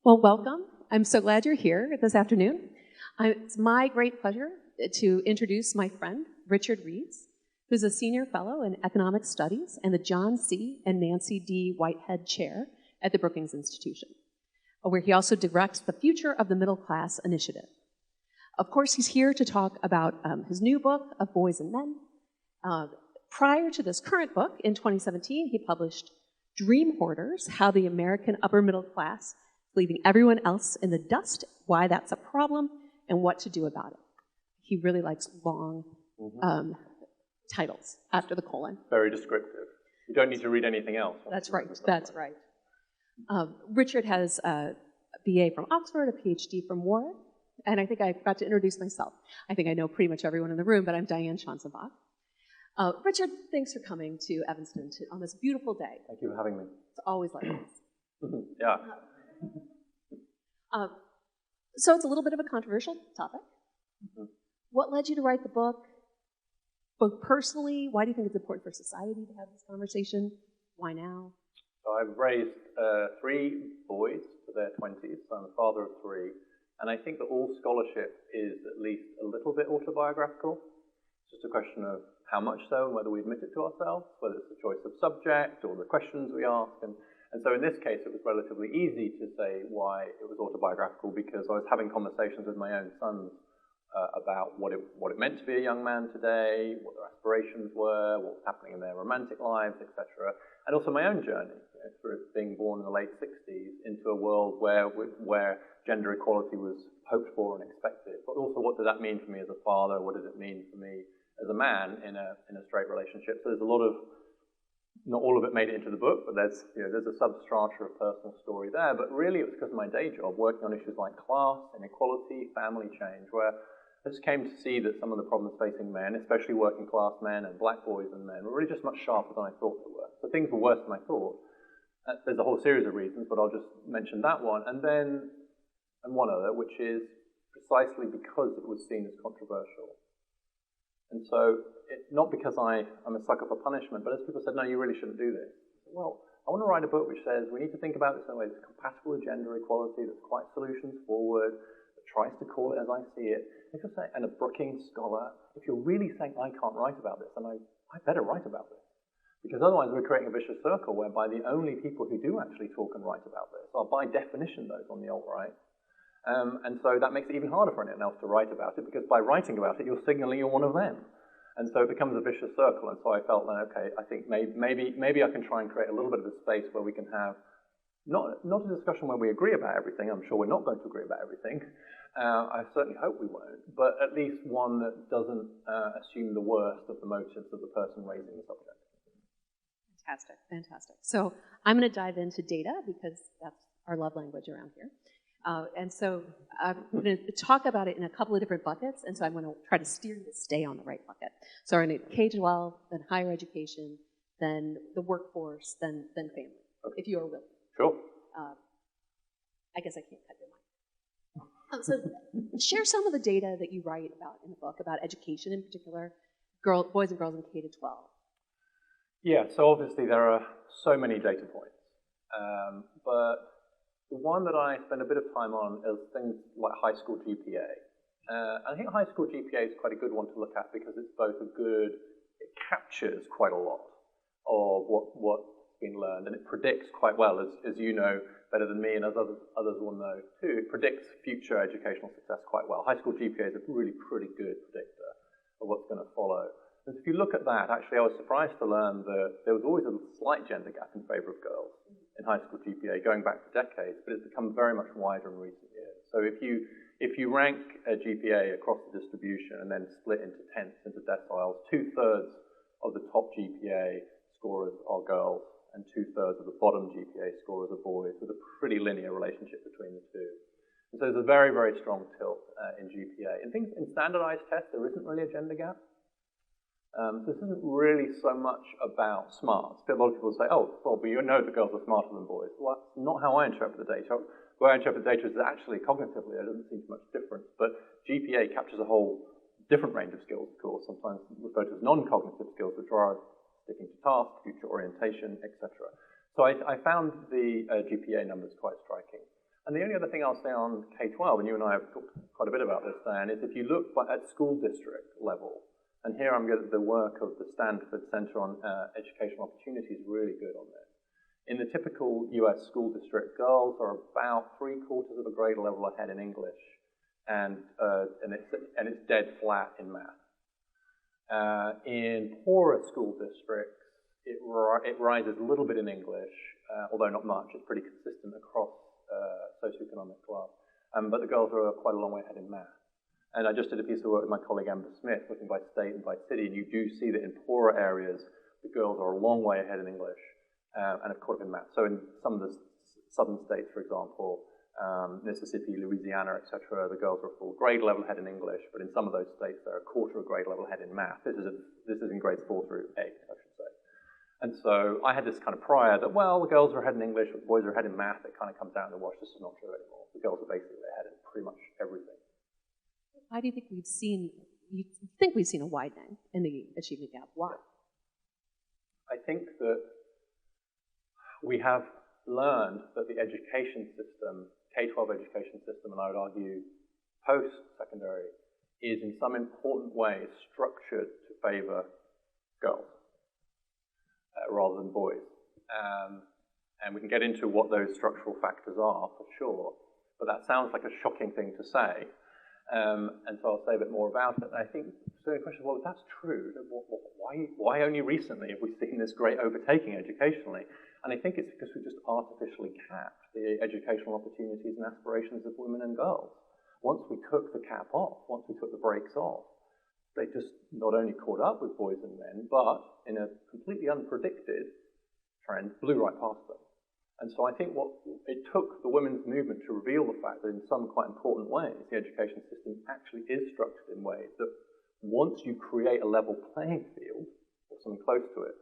Well, welcome. I'm so glad you're here this afternoon. It's my great pleasure to introduce my friend, Richard Reeves, who's a senior fellow in economic studies and the John C. and Nancy D. Whitehead Chair at the Brookings Institution, where he also directs the Future of the Middle Class initiative. Of course, he's here to talk about his new book, Of Boys and Men. Prior to this current book, in 2017, he published Dream Hoarders, How the American Upper Middle Class Leaving Everyone Else in the Dust, Why That's a Problem, and What to Do About It. He really likes long titles after the colon. Very descriptive. You don't need to read anything else. That's right, that's right. Richard has a BA from Oxford, a PhD from Warwick, and I think I forgot to introduce myself. I think I know pretty much everyone in the room, but I'm Diane Schanzenbach. Richard, thanks for coming to Evanston on this beautiful day. Thank you for having me. It's always like this. Yeah. So it's a little bit of a controversial topic. What led you to write the book? Both personally, why do you think it's important for society to have this conversation? Why now? So I've raised 3 boys to their 20s, so I'm a father of 3, and I think that all scholarship is at least a little bit autobiographical. It's just a question of how much so and whether we admit it to ourselves, whether it's the choice of subject or the questions we ask. And so in this case, it was relatively easy to say why it was autobiographical, because I was having conversations with my own sons about what it meant to be a young man today, what their aspirations were, what was happening in their romantic lives, etc. And also my own journey, through being born in the late 60s into a world where gender equality was hoped for and expected. But also, what did that mean for me as a father? What did it mean for me as a man in a straight relationship? So there's a lot of, not all of it made it into the book, but there's a substrata of personal story there. But really it was because of my day job, working on issues like class, inequality, family change, where I just came to see that some of the problems facing men, especially working class men and black boys and men, were really just much sharper than I thought they were. So things were worse than I thought. There's a whole series of reasons, but I'll just mention that one. And one other, which is precisely because it was seen as controversial. And so, not because I'm a sucker for punishment, but as people said, no, you really shouldn't do this. Well, I want to write a book which says we need to think about this in a way that's compatible with gender equality, that's quite solutions forward, that tries to call it as I see it. If you're saying, and a Brookings scholar, if you're really saying I can't write about this, then I better write about this. Because otherwise we're creating a vicious circle whereby the only people who do actually talk and write about this are by definition those on the alt-right. And so that makes it even harder for anyone else to write about it, because by writing about it, you're signaling you're one of them. And so it becomes a vicious circle. And so I felt, okay, I think maybe I can try and create a little bit of a space where we can have not a discussion where we agree about everything. I'm sure we're not going to agree about everything. I certainly hope we won't. But at least one that doesn't assume the worst of the motives of the person raising the subject. Fantastic, fantastic. So I'm going to dive into data, because that's our love language around here. And so I'm going to talk about it in a couple of different buckets, and so I'm going to try to steer you to stay on the right bucket. So we're going to K-12, then higher education, then the workforce, then family, okay, if you are willing. Sure. I guess I can't cut your mic. So share some of the data that you write about in the book, about education in particular, boys and girls in K-12. Yeah, so obviously there are so many data points, but the one that I spend a bit of time on is things like high school GPA. I think high school GPA is quite a good one to look at, because it's both it captures quite a lot of what's been learned, and it predicts quite well, as you know better than me, and as others will know too, it predicts future educational success quite well. High school GPA is a really pretty good predictor of what's going to follow. And if you look at that, actually I was surprised to learn that there was always a slight gender gap in favor of girls in high school GPA, going back for decades, but it's become very much wider in recent years. So if you rank a GPA across the distribution and then split into tenths, into deciles, 2/3 of the top GPA scorers are girls, and 2/3 of the bottom GPA scorers are boys, with a pretty linear relationship between the two. And so there's a very, very strong tilt in GPA. In standardized tests, there isn't really a gender gap. This isn't really so much about smarts. A lot of people say, oh, well, but you know the girls are smarter than boys. Well, that's not how I interpret the data. The way I interpret the data is that actually cognitively there doesn't seem much difference, but GPA captures a whole different range of skills, of course, sometimes referred to as non-cognitive skills, which are sticking to task, future orientation, etc. So I found the GPA numbers quite striking. And the only other thing I'll say on K-12, and you and I have talked quite a bit about this, Diane, is if you look at school district level, and here I'm getting the work of the Stanford Center on Educational Opportunity is really good on this. In the typical US school district, girls are about 3/4 of a grade level ahead in English, and it's dead flat in math. In poorer school districts, it rises a little bit in English, although not much. It's pretty consistent across socioeconomic class. But the girls are quite a long way ahead in math. And I just did a piece of work with my colleague Amber Smith, looking by state and by city, and you do see that in poorer areas, the girls are a long way ahead in English, and of course in math. So in some of the southern states, for example, Mississippi, Louisiana, etc., the girls are a full grade level ahead in English, but in some of those states, they're a quarter of a grade level ahead in math. This is in grades 4 through 8, I should say. And so I had this kind of prior that, well, the girls are ahead in English, but the boys are ahead in math. It kind of comes out in the wash. This is not true anymore. The girls are basically ahead in pretty much everything. Why do you think we've seen a widening in the achievement gap? Why? I think that we have learned that the education system, K-12 education system, and I would argue post-secondary, is in some important ways structured to favor girls rather than boys. And we can get into what those structural factors are for sure, but that sounds like a shocking thing to say. And so I'll say a bit more about it. I think so the question, well, if that's true, then why only recently have we seen this great overtaking educationally? And I think it's because we just artificially capped the educational opportunities and aspirations of women and girls. Once we took the cap off, once we took the brakes off, they just not only caught up with boys and men, but in a completely unpredicted trend, blew right past them. And so I think it took the women's movement to reveal the fact that in some quite important ways, the education system actually is structured in ways that once you create a level playing field, or something close to it,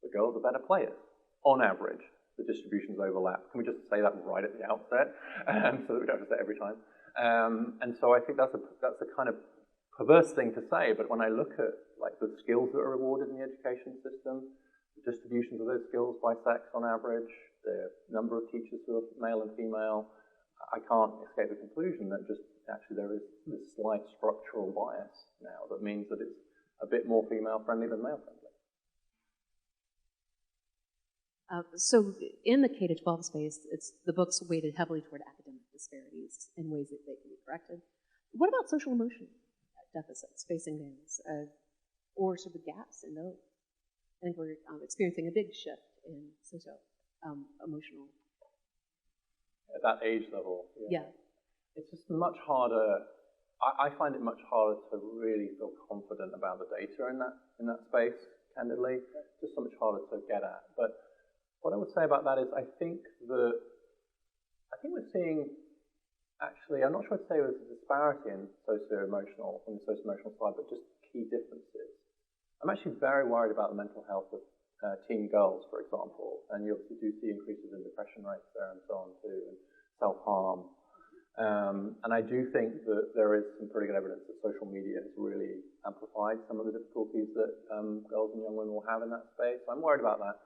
the girls are better players. On average, the distributions overlap. Can we just say that right at the outset, so that we don't have to say it every time? And so I think that's a kind of perverse thing to say, but when I look at like the skills that are rewarded in the education system, the distributions of those skills by sex on average, the number of teachers who are male and female, I can't escape the conclusion that just actually there is this slight structural bias now that means that it's a bit more female-friendly than male-friendly. So in the K-12 space, the book's weighted heavily toward academic disparities in ways that they can be corrected. What about social emotional deficits facing males, or sort of gaps in those? I think we're experiencing a big shift in emotional. At that age level, yeah. It's just much harder. I find it much harder to really feel confident about the data in that space, candidly. It's just so much harder to get at. But what I would say about that is I think we're seeing, actually, I'm not sure I'd say there's a disparity in socio-emotional, on the socio-emotional side, but just key differences. I'm actually very worried about the mental health of teen girls, for example, and you obviously do see increases in depression rates there and so on too, and self-harm. And I do think that there is some pretty good evidence that social media has really amplified some of the difficulties that girls and young women will have in that space. So I'm worried about that.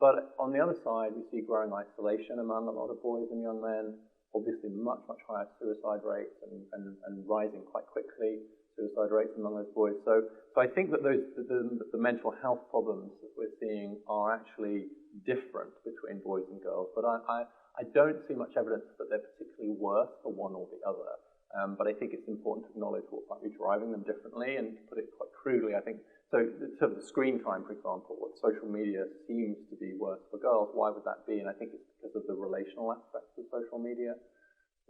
But on the other side, we see growing isolation among a lot of boys and young men, obviously much, much higher suicide rates and rising quite quickly, suicide rates among those boys. So I think that the mental health problems that we're seeing are actually different between boys and girls. But I don't see much evidence that they're particularly worse for one or the other. But I think it's important to acknowledge what might be driving them differently, and to put it quite crudely, I think, so in terms of screen time, for example, what social media seems to be worse for girls, why would that be? And I think it's because of the relational aspects of social media.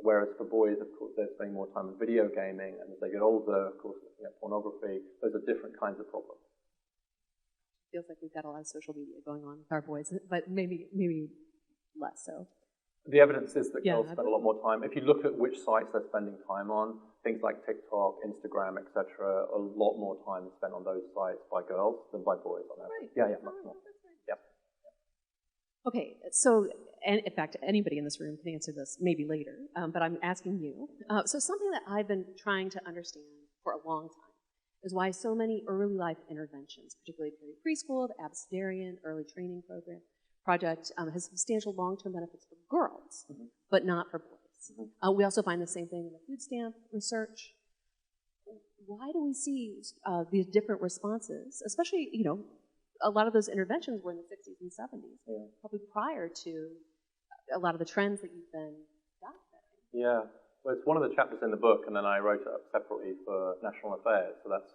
Whereas for boys, of course, they're spending more time in video gaming, and as they get older, of course, looking at pornography. Those are different kinds of problems. Feels like we've got a lot of social media going on with our boys, but maybe less so. The evidence is that girls spend a lot more time. If you look at which sites they're spending time on, things like TikTok, Instagram, etc., a lot more time is spent on those sites by girls than by boys on average. Right. Yeah, much more. Yeah. Okay, so, and in fact, anybody in this room can answer this maybe later, but I'm asking you. So something that I've been trying to understand for a long time is why so many early life interventions, particularly preschool, the Abecedarian, early training program, project has substantial long-term benefits for girls, but not for boys. We also find the same thing in the food stamp research. Why do we see these different responses, especially, a lot of those interventions were in the 60s and 70s, probably prior to a lot of the trends that you've been documenting. Yeah, well, it's one of the chapters in the book, and then I wrote it up separately for National Affairs, so that's,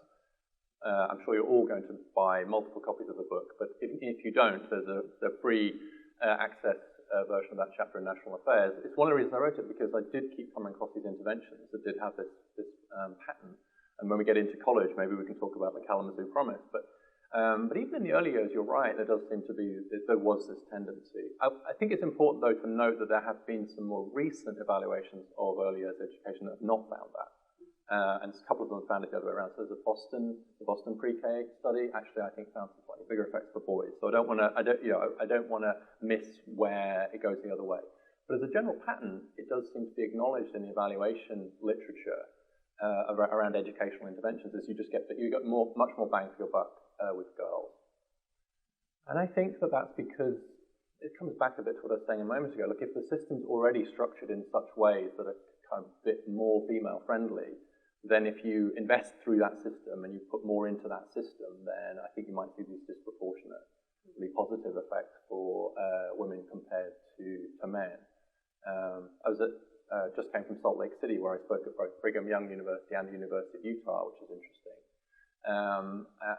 I'm sure you're all going to buy multiple copies of the book, but if you don't, there's a free access version of that chapter in National Affairs. It's one of the reasons I wrote it, because I did keep coming across these interventions that did have this pattern. And when we get into college, maybe we can talk about the Kalamazoo Promise. But even in the early years, you're right, there does seem to be, there was this tendency. I think it's important, though, to note that there have been some more recent evaluations of early years education that have not found that. And a couple of them have found it the other way around. So there's the Boston pre-K study, actually, I think found some slightly bigger effects for boys. So I don't want to miss where it goes the other way. But as a general pattern, it does seem to be acknowledged in the evaluation literature around educational interventions, is you get much more bang for your buck with girls. And I think that that's because it comes back a bit to what I was saying a moment ago. Look, if the system's already structured in such ways that are kind of a bit more female-friendly, then if you invest through that system and you put more into that system, then I think you might see these disproportionately positive effects for women compared to men. Just came from Salt Lake City, where I spoke at both Brigham Young University and the University of Utah, which is interesting.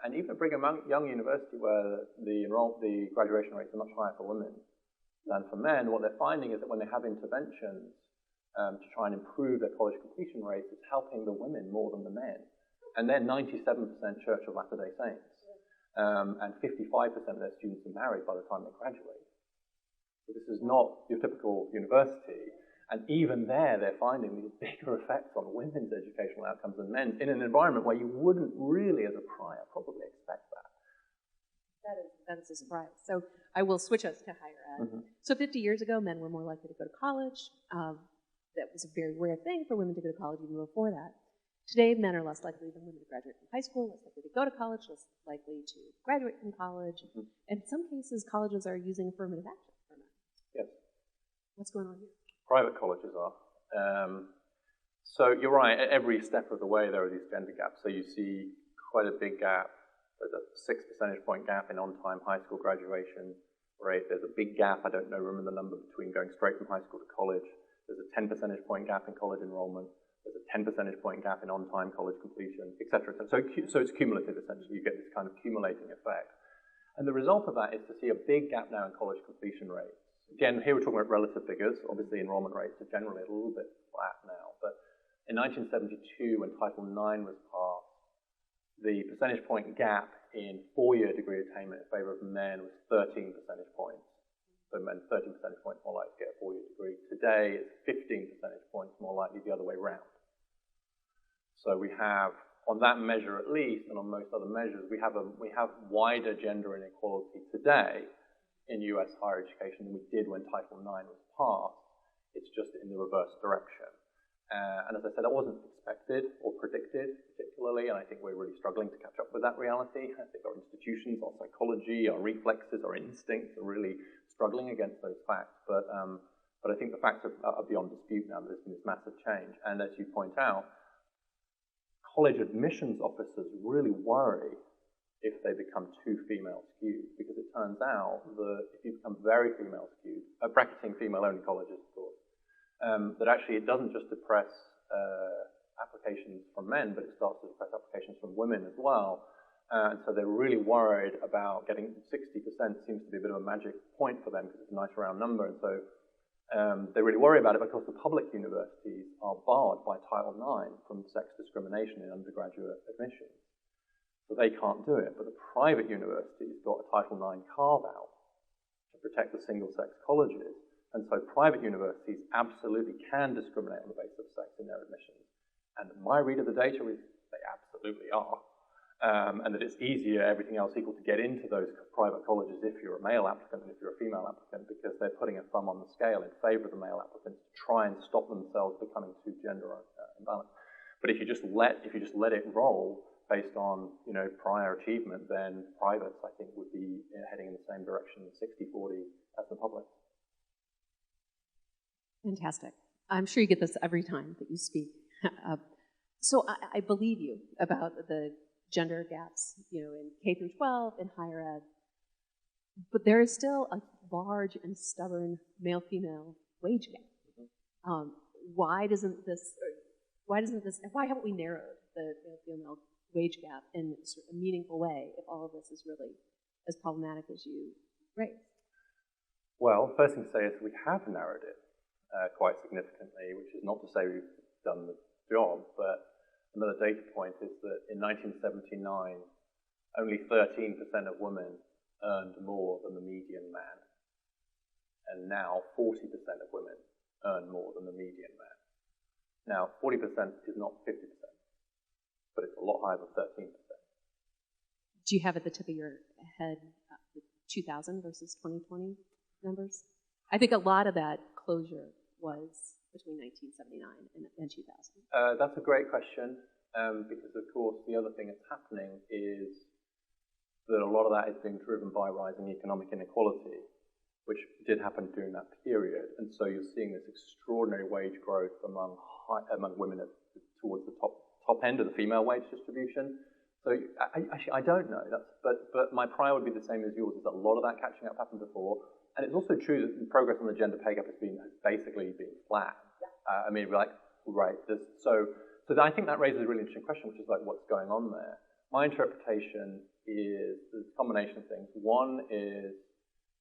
And even at Brigham Young University, where the graduation rates are much higher for women than for men, what they're finding is that when they have interventions to try and improve their college completion rates, it's helping the women more than the men. And they're 97% Church of Latter-day Saints. And 55% of their students are married by the time they graduate. So this is not your typical university. And even there, they're finding these bigger effects on women's educational outcomes than men's in an environment where you wouldn't really, as a prior, probably expect that. That is a surprise. So I will switch us to higher ed. So 50 years ago, men were more likely to go to college. That was a very rare thing for women to go to college even before that. Today, men are less likely than women to graduate from high school, less likely to go to college, less likely to graduate from college. In some cases, colleges are using affirmative action for men. Yes. What's going on here? Private colleges are. So you're right, at every step of the way there are these gender gaps. So you see quite a big gap. There's a 6 percentage point gap in on-time high school graduation rate. There's a big gap, I don't know, remember the number, between going straight from high school to college. There's a 10 percentage point gap in college enrollment. There's a 10 percentage point gap in on-time college completion, et cetera. So it's cumulative, essentially. You get this kind of accumulating effect. And the result of that is to see a big gap now in college completion rates. Again, here we're talking about relative figures. Obviously, enrollment rates are generally a little bit flat now. But in 1972, when Title IX was passed, the percentage point gap in 4-year degree attainment in favor of men was 13 percentage points. So men 13 percentage points more likely to get a 4-year degree. Today, it's 15 percentage points more likely the other way round. So we have, on that measure at least, and on most other measures, we have wider gender inequality today in US higher education than we did when Title IX was passed. It's just in the reverse direction. And as I said, that wasn't expected or predicted particularly, and I think we're really struggling to catch up with that reality. I think our institutions, our psychology, our reflexes, our instincts are really struggling against those facts. But I think the facts are beyond dispute now. There's been this massive change. And as you point out, college admissions officers really worry if they become too female skewed, because it turns out that if you become very female skewed, bracketing female-only colleges, of course, that actually it doesn't just depress applications from men, but it starts to depress applications from women as well. And so they're really worried about getting 60% seems to be a bit of a magic point for them because it's a nice round number. And so they really worry about it because the public universities are barred by Title IX from sex discrimination in undergraduate admissions. So they can't do it. But the private universities got a Title IX carve-out to protect the single-sex colleges. And so private universities absolutely can discriminate on the basis of sex in their admissions. And my read of the data is they absolutely are. And that it's easier, everything else equal, to get into those private colleges if you're a male applicant than if you're a female applicant, because they're putting a thumb on the scale in favor of the male applicants to try and stop themselves becoming too gender imbalanced. But if you just let it roll based on prior achievement, then privates, I think, would be heading in the same direction, 60-40, as the public. Fantastic. I'm sure you get this every time that you speak. So I believe you about the gender gaps, in K through 12 and higher ed. But there is still a large and stubborn male-female wage gap. Why haven't we narrowed the male-female wage gap in sort of a meaningful way if all of this is really as problematic as you raise? Well, the first thing to say is we have narrowed it quite significantly, which is not to say we've done the job, but another data point is that in 1979, only 13% of women earned more than the median man. And now 40% of women earn more than the median man. Now, 40% is not 50%, but it's a lot higher than 13%. Do you have at the tip of your head 2000 versus 2020 numbers? I think a lot of that closure was between 1979 and 2000. That's a great question, because of course the other thing that's happening is that a lot of that is being driven by rising economic inequality, which did happen during that period. And so you're seeing this extraordinary wage growth among women towards the top end of the female wage distribution. So I don't know, but my prior would be the same as yours, is that a lot of that catching up happened before. And it's also true that progress on the gender pay gap has basically been flat. I mean, we're like, right, so I think that raises a really interesting question, which is like, what's going on there? My interpretation is there's a combination of things. One is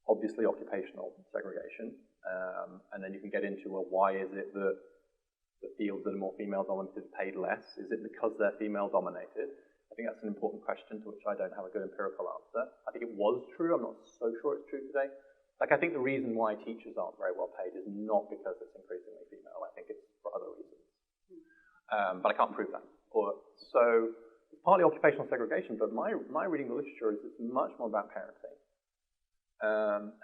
obviously occupational segregation, and then you can get into, well, why is it that the fields that are more female-dominated paid less? Is it because they're female-dominated? I think that's an important question to which I don't have a good empirical answer. I think it was true. I'm not so sure it's true today. Like, I think the reason why teachers aren't very well paid is not because it's increasingly female. I think it's for other reasons. But I can't prove that. So it's partly occupational segregation, but my reading of the literature is it's much more about parenting.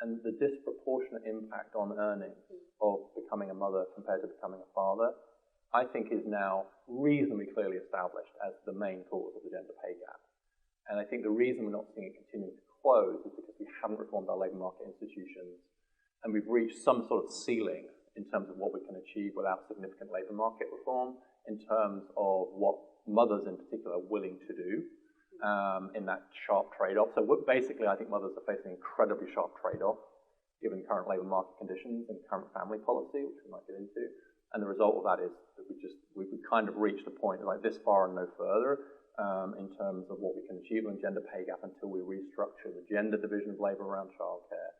And the disproportionate impact on earnings of becoming a mother compared to becoming a father, I think is now reasonably clearly established as the main cause of the gender pay gap. And I think the reason we're not seeing it continue to close is because we haven't reformed our labour market institutions, and we've reached some sort of ceiling in terms of what we can achieve without significant labour market reform, in terms of what mothers in particular are willing to do in that sharp trade-off. So basically, I think mothers are facing incredibly sharp trade-off given current labour market conditions and current family policy, which we might get into. And the result of that is that we've kind of reached a point like this far and no further in terms of what we can achieve on gender pay gap until we restructure the gender division of labour around childcare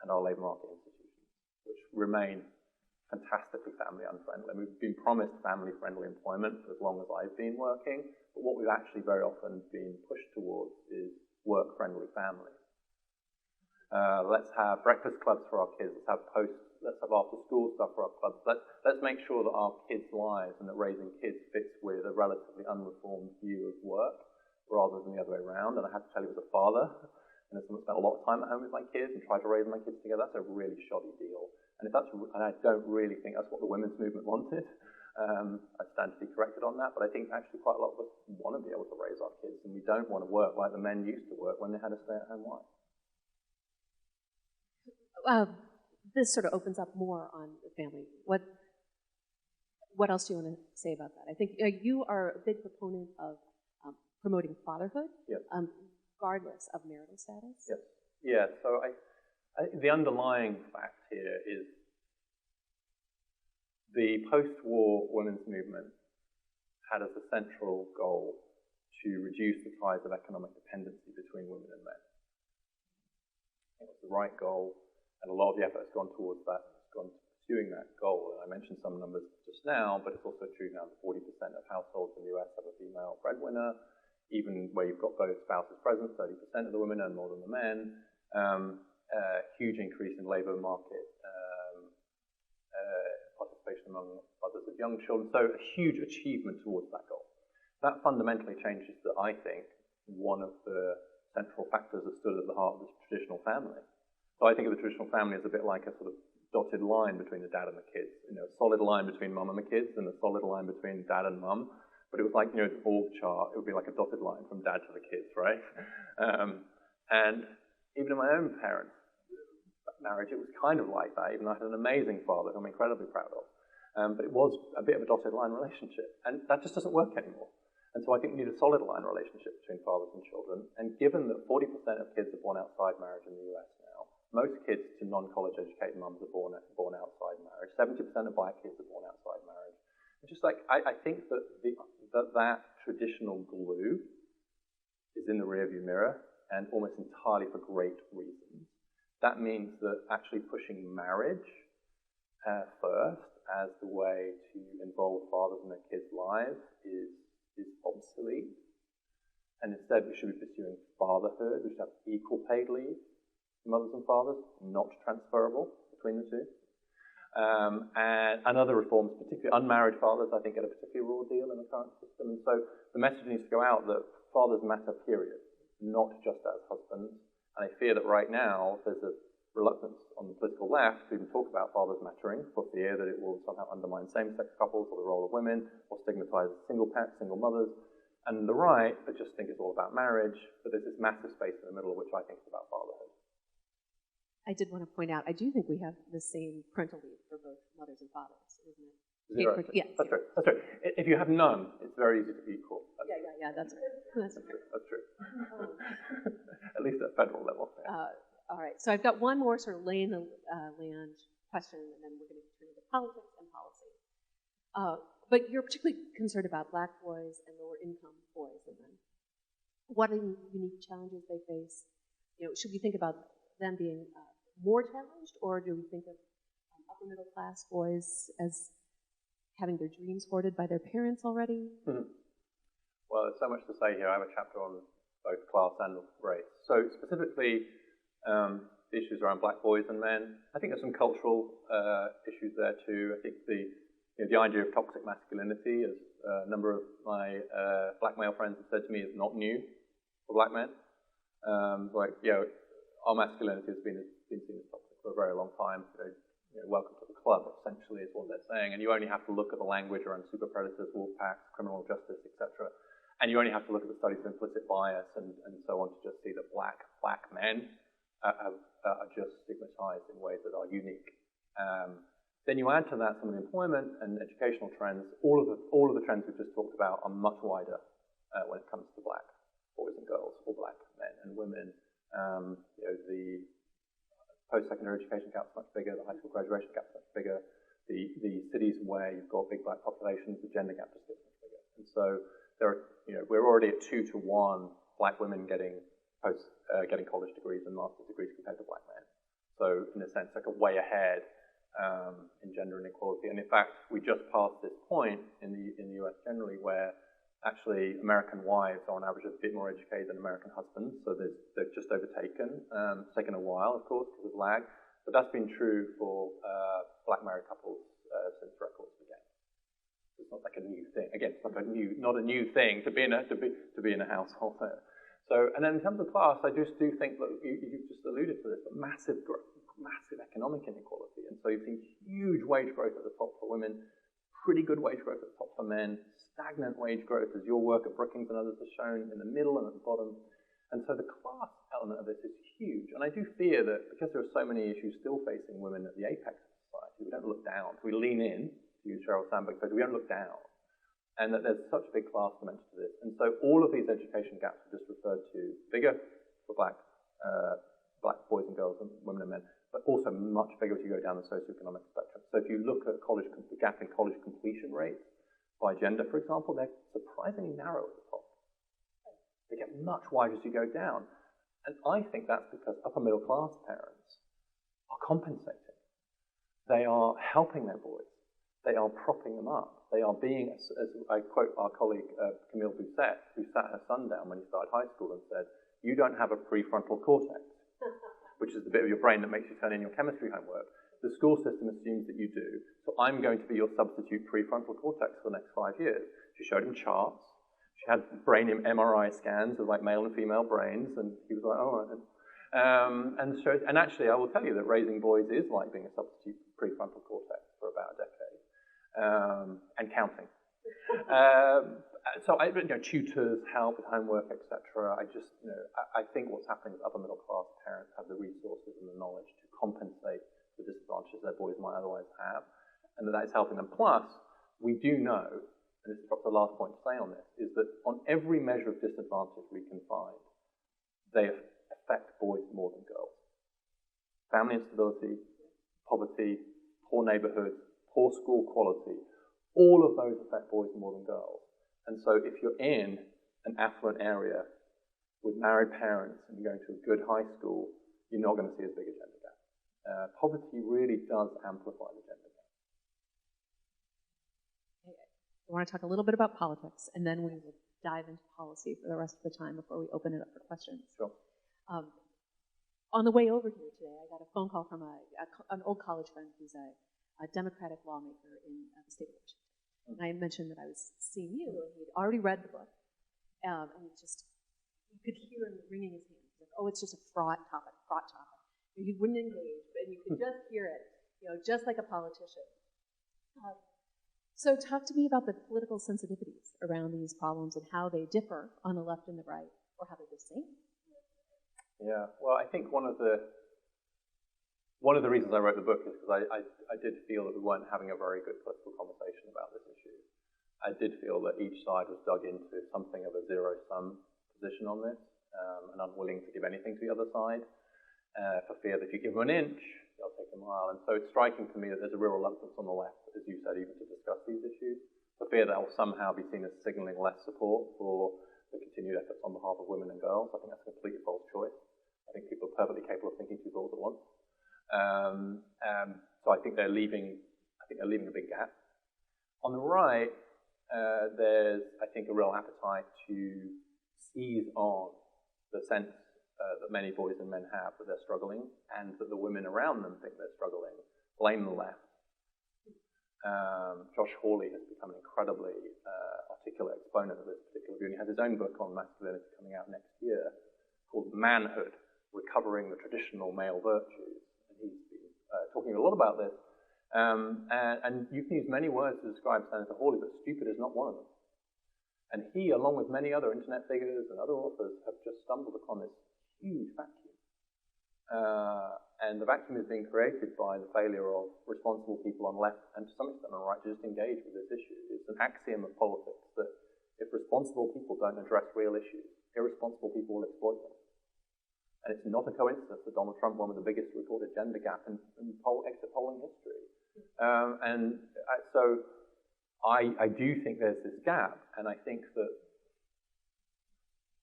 and our labour market institutions, which remain fantastically family unfriendly. We've been promised family-friendly employment for as long as I've been working, but what we've actually very often been pushed towards is work-friendly families. Let's have breakfast clubs for our kids. Let's have after-school stuff for our clubs. Let's make sure that our kids' lives and that raising kids fits with a relatively unreformed view of work rather than the other way around. And I have to tell you, as a father, and as someone who spent a lot of time at home with my kids and tried to raise my kids together, that's a really shoddy deal. And I don't really think that's what the women's movement wanted. I stand to be corrected on that, but I think actually quite a lot of us want to be able to raise our kids, and we don't want to work like the men used to work when they had a stay-at-home wife. This sort of opens up more on the family. What else do you want to say about that? I think you are a big proponent of promoting fatherhood, yes. Regardless of marital status. Yes. Yeah. So the underlying fact here is the post-war women's movement had as a central goal to reduce the ties of economic dependency between women and men. It was the right goal. And a lot of the effort has gone towards that, has gone to pursuing that goal. And I mentioned some numbers just now, but it's also true now that 40% of households in the US have a female breadwinner. Even where you've got both spouses present, 30% of the women earn more than the men. Huge increase in labour market participation among mothers of young children. So a huge achievement towards that goal. That fundamentally changes that, I think, one of the central factors that stood at the heart of the traditional family. So I think of the traditional family as a bit like a sort of dotted line between the dad and the kids. You know, a solid line between mum and the kids, and a solid line between dad and mum. But it was like, the org chart, it would be like a dotted line from dad to the kids, right? And even in my own parents' marriage, it was kind of like that, even though I had an amazing father who I'm incredibly proud of. But it was a bit of a dotted line relationship, and that just doesn't work anymore. And so I think we need a solid line relationship between fathers and children. And given that 40% of kids are born outside marriage in the US now, most kids to non-college educated mums are born outside marriage. 70% of black kids are born outside marriage. It's just like, I think that that traditional glue is in the rearview mirror, and almost entirely for great reasons. That means that actually pushing marriage first as the way to involve fathers in their kids' lives is obsolete. And instead we should be pursuing fatherhood. We should have equal paid leave for mothers and fathers, not transferable between the two. And other reforms, particularly unmarried fathers, I think get a particularly raw deal in the current system. And so the message needs to go out that fathers matter, period, not just as husbands. And I fear that right now there's a reluctance on the political left to even talk about fathers mattering for fear that it will somehow undermine same-sex couples or the role of women or stigmatize single parents, single mothers. And the right, I just think it's all about marriage, but there's this massive space in the middle which I think is about fatherhood. I did want to point out, I do think we have the same parental leave for both mothers and fathers, isn't it? Zero. Yeah, that's true. That's true. If you have none, it's very easy to be equal. Yeah, that's right. That's true. That's true. At least at federal level. Yeah. All right, so I've got one more sort of lay in the land question, and then we're going to turn to politics and policy. But you're particularly concerned about black boys and lower income boys and men. What are the unique challenges they face? You know, should we think about them being more challenged, or do we think of upper middle class boys as having their dreams thwarted by their parents already? Mm-hmm. Well, there's so much to say here. I have a chapter on both class and race. So specifically, the issues around black boys and men. I think there's some cultural issues there too. I think the idea of toxic masculinity, as a number of my black male friends have said to me, is not new for black men. Our masculinity has been seen as toxic for a very long time. Welcome to the club, essentially, is what they're saying. And you only have to look at the language around super predators, wolf packs, criminal justice, etc. And you only have to look at the studies of implicit bias and so on to just see that black men are just stigmatized in ways that are unique. Then you add to that some of the employment and educational trends. All of the trends we've just talked about are much wider when it comes to black boys and girls, or black men and women. The post-secondary education gap's much bigger. The high school graduation gap's much bigger. The cities where you've got big black populations, the gender gap just gets much bigger. And so we're already at 2 to 1 black women getting college degrees and master's degrees compared to black men. So in a sense, like a way ahead in gender inequality. And in fact, we just passed this point in the US generally where actually American wives are on average a bit more educated than American husbands. So they've just overtaken. It's taken a while, of course, because of lag. But that's been true for black married couples since records began. It's not like a new thing. Again, it's not a new thing to be in a household there. So, and then in terms of class, I just do think that you just alluded to this, but massive economic inequality. And so you've seen huge wage growth at the top for women, pretty good wage growth at the top for men, stagnant wage growth, as your work at Brookings and others has shown, in the middle and at the bottom. And so the class element of this is huge. And I do fear that because there are so many issues still facing women at the apex of society, we don't look down. So we lean in, to use Sheryl Sandberg, but we don't look down. And that there's such a big class dimension to this. And so all of these education gaps are just referred to bigger for black boys and girls and women and men, but also much bigger as you go down the socioeconomic spectrum. So if you look at the gap in college completion rates by gender, for example, they're surprisingly narrow at the top. They get much wider as you go down. And I think that's because upper middle class parents are compensating. They are helping their boys. They are propping them up. They are being, as I quote our colleague Camille Bousset, who sat her son down when he started high school and said, "You don't have a prefrontal cortex," which is the bit of your brain that makes you turn in your chemistry homework. The school system assumes that you do, so I'm going to be your substitute prefrontal cortex for the next 5 years. She showed him charts. She had brain MRI scans of like male and female brains, and he was like, "Oh, right." And actually, I will tell you that raising boys is like being a substitute prefrontal cortex for about a decade. And counting. So tutors help with homework, etc. I think what's happening is upper middle class parents have the resources and the knowledge to compensate the disadvantages their boys might otherwise have. and that is helping them. Plus, we do know, and this is perhaps the last point to say on this, is that on every measure of disadvantage we can find, they affect boys more than girls. Family instability, poverty, poor neighborhoods, poor school quality, all of those affect boys more than girls. And so if you're in an affluent area with married parents and you're going to a good high school, you're not going to see as big a gender gap. Poverty really does amplify the gender gap. I want to talk a little bit about politics, and then we will dive into policy for the rest of the time before we open it up for questions. Sure. On the way over here today, I got a phone call from an old college friend who's a Democratic lawmaker in the state of Washington. And I mentioned that I was seeing you, and he'd already read the book, and you could hear him wringing his hands. Like, oh, it's just a fraught topic. And he wouldn't engage, and you could just hear it, just like a politician. So talk to me about the political sensitivities around these problems and how they differ on the left and the right, or how they're the same. Yeah, well, I think one of the reasons I wrote the book is because I did feel that we weren't having a very good political conversation about this issue. I did feel that each side was dug into something of a zero-sum position on this, and unwilling to give anything to the other side, for fear that if you give them an inch, they'll take a mile. And so it's striking to me that there's a real reluctance on the left, as you said, even to discuss these issues, for fear that will somehow be seen as signalling less support for the continued efforts on behalf of women and girls. I think that's a completely false choice. I think people are perfectly capable of thinking two thoughts at once. So I think they're leaving a big gap. On the right, there's, I think, a real appetite to seize on the sense that many boys and men have that they're struggling, and that the women around them think they're struggling, blame the left. Josh Hawley has become an incredibly articulate exponent of this particular view, and he has his own book on masculinity coming out next year called Manhood, Recovering the Traditional Male Virtues. And he's been talking a lot about this. And you can use many words to describe Senator Hawley, but stupid is not one of them. And he, along with many other internet figures and other authors, have just stumbled upon this huge vacuum. And the vacuum is being created by the failure of responsible people on the left, and to some extent on the right, to just engage with this issue. It's an axiom of politics that if responsible people don't address real issues, irresponsible people will exploit them. And it's not a coincidence that Donald Trump won with the biggest recorded gender gap in exit polling history. So I do think there's this gap, and I think that,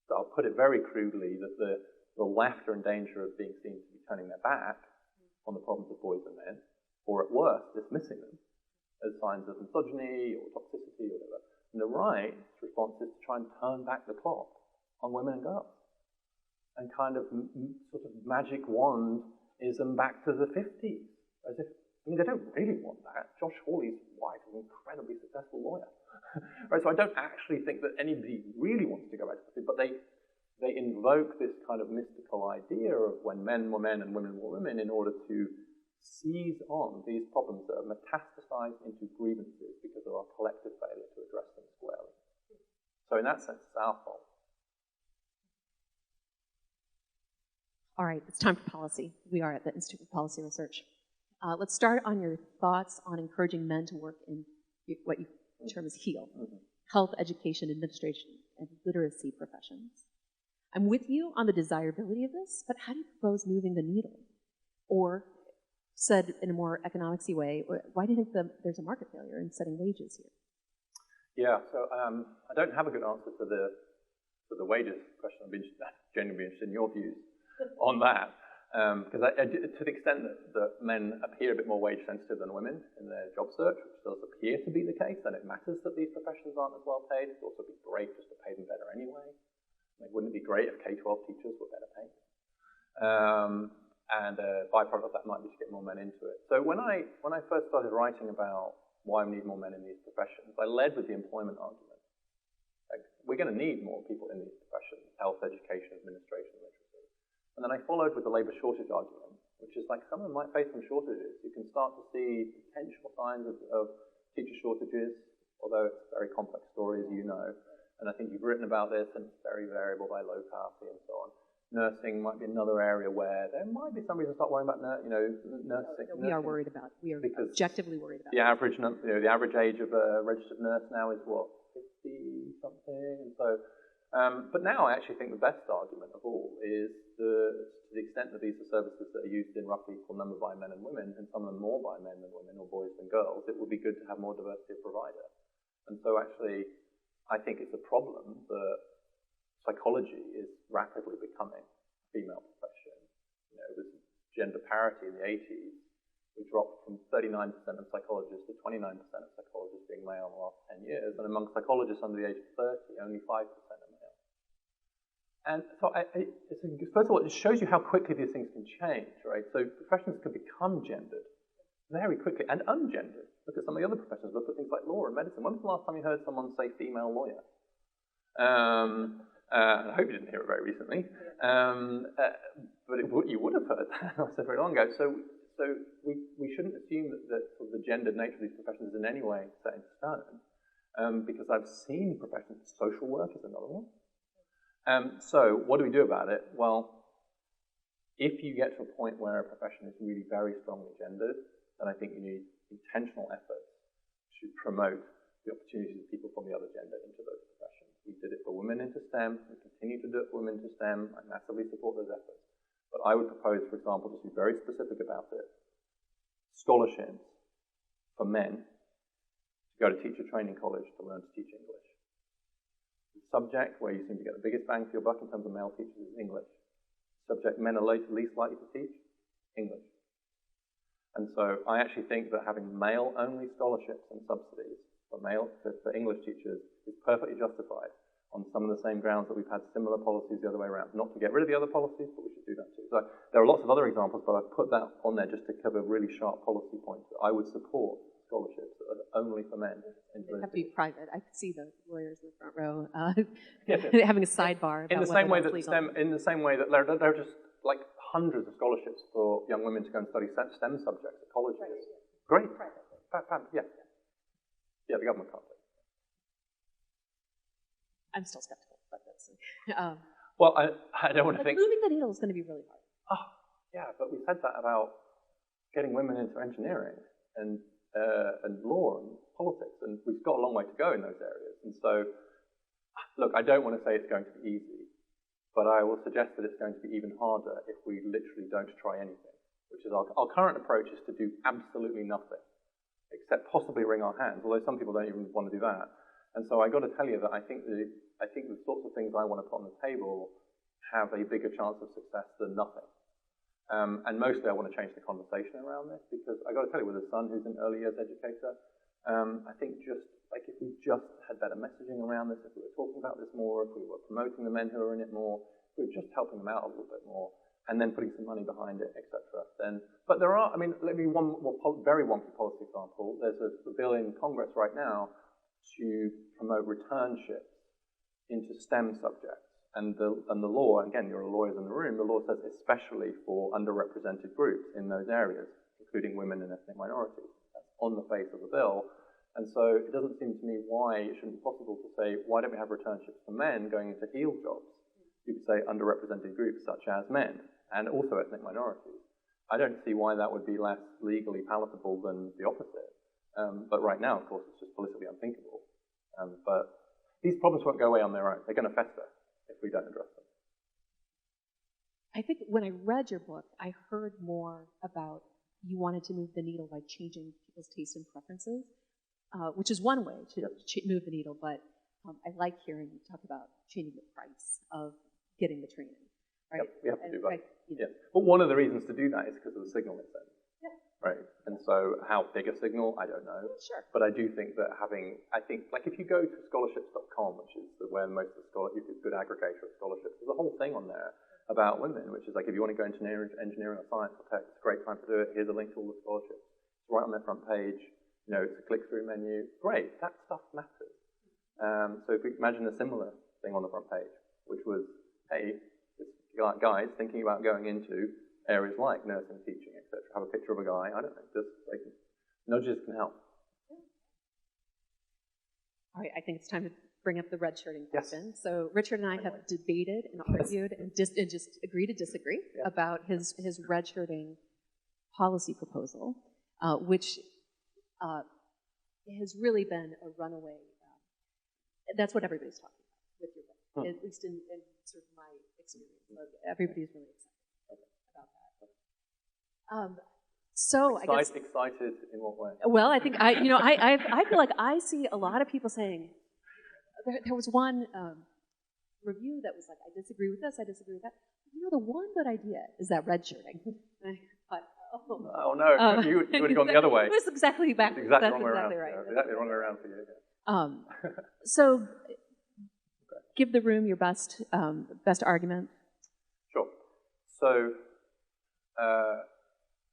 I'll put it very crudely, that the left are in danger of being seen to be turning their back on the problems of boys and men, or at worst, dismissing them as signs of misogyny or toxicity or whatever. And the right's response is to try and turn back the clock on women and girls, and kind of sort of magic wand-ism back to the 50s, as if, they don't really want that. Josh Hawley's wife is an incredibly successful lawyer. Right, so I don't actually think that anybody really wants to go back to the 50s, but they invoke this kind of mystical idea of when men were men and women were women in order to seize on these problems that are metastasized into grievances because of our collective failure to address them squarely. So in that sense, it's our fault. All right, it's time for policy. We are at the Institute for Policy Research. Let's start on your thoughts on encouraging men to work in what you term as HEAL, health, education, administration, and literacy professions. I'm with you on the desirability of this, but how do you propose moving the needle? Or, said in a more economicsy way, why do you think there's a market failure in setting wages here? Yeah, so I don't have a good answer to the wages question. I'd genuinely interested in your views on that. Because to the extent that men appear a bit more wage sensitive than women in their job search, which does appear to be the case, then it matters that these professions aren't as well paid. It'd also be great just to pay them better anyway. Wouldn't it be great if K-12 teachers were better paid? And a byproduct of that might be to get more men into it. So when I first started writing about why we need more men in these professions, I led with the employment argument. Like, we're going to need more people in these professions: health, education, administration, literacy. And then I followed with the labour shortage argument, which is like someone might face some shortages. You can start to see potential signs of teacher shortages, although it's a very complex story, as you know. And I think you've written about this, and it's very variable by locality and so on. Nursing might be another area where there might be some reason to start worrying about nursing. We are worried about. We are objectively worried about. The average, the average age of a registered nurse now is what, 50 something, and so. But now I actually think the best argument of all is to the extent that these are services that are used in roughly equal number by men and women, and some of them more by men than women or boys than girls, it would be good to have more diversity of provider. And so actually, I think it's a problem that psychology is rapidly becoming a female profession. You know, with gender parity in the 80s, we dropped from 39% of psychologists to 29% of psychologists being male in the last 10 years, and among psychologists under the age of 30, only 5% are male. And so, first of all, it shows you how quickly these things can change, right? So professions can become gendered very quickly and ungendered. Look at some of the other professions. Look at things like law and medicine. When was the last time you heard someone say female lawyer? I hope you didn't hear it very recently. But you would have heard that not so very long ago. So we shouldn't assume that sort of the gendered nature of these professions is in any way set in stone. Because I've seen professions, social work is another one. So what do we do about it? Well, if you get to a point where a profession is really very strongly gendered, then I think you need intentional efforts to promote the opportunities of people from the other gender into those professions. We did it for women into STEM. We continue to do it for women into STEM. I massively support those efforts. But I would propose, for example, just to be very specific about it, scholarships for men to go to teacher training college to learn to teach English. The subject where you seem to get the biggest bang for your buck in terms of male teachers is English. The subject men are least likely to teach, English. And so I actually think that having male-only scholarships and subsidies for English teachers is perfectly justified on some of the same grounds that we've had similar policies the other way around. Not to get rid of the other policies, but we should do that too. So there are lots of other examples, but I've put that on there just to cover really sharp policy points. I would support scholarships that are only for men. They have to be private. I could see the lawyers in the front row having a sidebar. In the same way that there are just like hundreds of scholarships for young women to go and study STEM subjects at colleges. Right. Great. Yeah. Yeah, the government can't do it. I'm still skeptical, but that's... well, I don't want to think... Moving the needle is going to be really hard. Oh, yeah, but we said that about getting women into engineering and law and politics, and we've got a long way to go in those areas. And so, look, I don't want to say it's going to be easy, but I will suggest that it's going to be even harder if we literally don't try anything, which is our current approach is to do absolutely nothing, except possibly wring our hands, although some people don't even want to do that. And so I got to tell you that I think the sorts of things I want to put on the table have a bigger chance of success than nothing. And mostly I want to change the conversation around this, because I got to tell you, with a son who's an early years educator, I think just like if we just had better messaging around this, if we were talking about this more, if we were promoting the men who are in it more, if we were just helping them out a little bit more, and then putting some money behind it, etc. But there are, I mean, let me one more very wonky policy example. There's a bill in Congress right now to promote returnships into STEM subjects. And the law, again, you're lawyers in the room, the law says especially for underrepresented groups in those areas, including women and ethnic minorities. That's on the face of the bill. And so it doesn't seem to me why it shouldn't be possible to say, why don't we have returnships for men going into healed jobs? You could say underrepresented groups such as men and also ethnic minorities. I don't see why that would be less legally palatable than the opposite. But right now, of course, it's just politically unthinkable. But these problems won't go away on their own. They're going to fester if we don't address them. I think when I read your book, I heard more about you wanted to move the needle by changing people's tastes and preferences, which is one way to move the needle. But I like hearing you talk about changing the price of getting the training. Right? Yep, we have to do that. Yeah. But one of the reasons to do that is because of the signal it sends. Right, and so how big a signal, I don't know. Sure. But I do think that like if you go to scholarships.com, which is where most of the you could good aggregator of scholarships, there's a whole thing on there about women, which is like if you want to go into engineering or science or tech, it's a great time to do it. Here's a link to all the scholarships. It's right on their front page. You know, it's a click-through menu. Great, that stuff matters. So if we imagine a similar thing on the front page, which was, hey, guys thinking about going into areas like nursing, teaching, etc. Have a picture of a guy. I don't know. Just nudges can help. All right. I think it's time to bring up the redshirting Yes. question. So Richard and I have debated and argued and just agree to disagree about his redshirting policy proposal, which has really been a runaway. That's what everybody's talking about with your book, at least in sort of my experience. Everybody's really excited about that. So I guess excited in what way? Well, I think I feel like I see a lot of people saying there was one review that was like, I disagree with this, I disagree with that. The one good idea is that redshirting. Oh no, you would have gone the other way. It was exactly back. Exactly That's wrong way exactly around. right. Yeah, exactly wrong way around for you. So, give the room your best argument. Sure. So,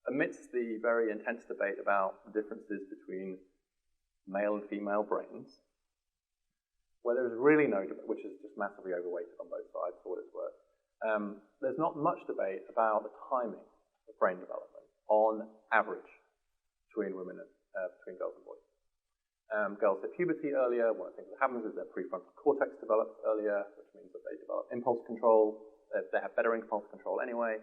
amidst the very intense debate about the differences between male and female brains, where there's really no debate, which is just massively overweighted on both sides for what it's worth, there's not much debate about the timing of brain development on average between women and between girls and boys. Girls hit puberty earlier. One of the things that happens is their prefrontal cortex develops earlier, which means that they develop impulse control. They have better impulse control anyway,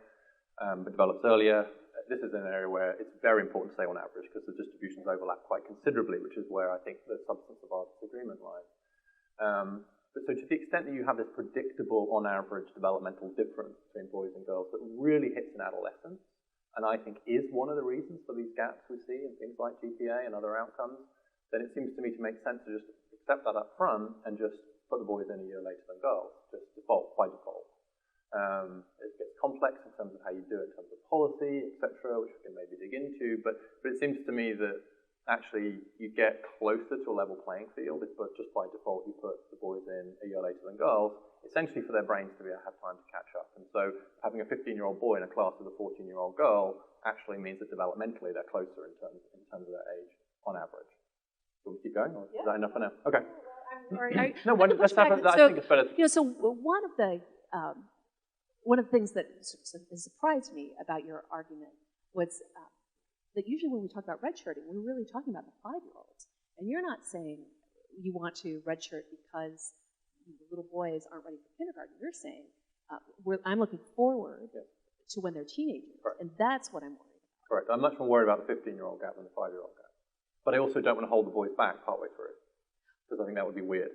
but develops earlier. This is an area where it's very important to say on average because the distributions overlap quite considerably, which is where I think the substance of our disagreement lies. But so to the extent that you have this predictable, on average, developmental difference between boys and girls that really hits in adolescence, and I think is one of the reasons for these gaps we see in things like GPA and other outcomes, then it seems to me to make sense to just accept that up front and just put the boys in a year later than girls, just by default. It gets complex in terms of how you do it, in terms of policy, etc., which we can maybe dig into, but it seems to me that actually you get closer to a level playing field if just by default you put the boys in a year later than girls, essentially for their brains to be able to have time to catch up. And so having a 15-year-old boy in a class with a 14-year-old girl actually means that developmentally they're closer in terms of their age on average. Do we keep going, or is that enough for now? Okay. I'm sorry. No, let's have I think it's better. So one of the things that surprised me about your argument was that usually when we talk about redshirting, we're really talking about the 5-year-olds. And you're not saying you want to redshirt because the little boys aren't ready for kindergarten. You're saying, I'm looking forward to when they're teenagers. Correct. And that's what I'm worried about. Correct. I'm much more worried about the 15-year-old gap than the 5-year-old gap. But I also don't want to hold the boys back partway through, because I think that would be weird.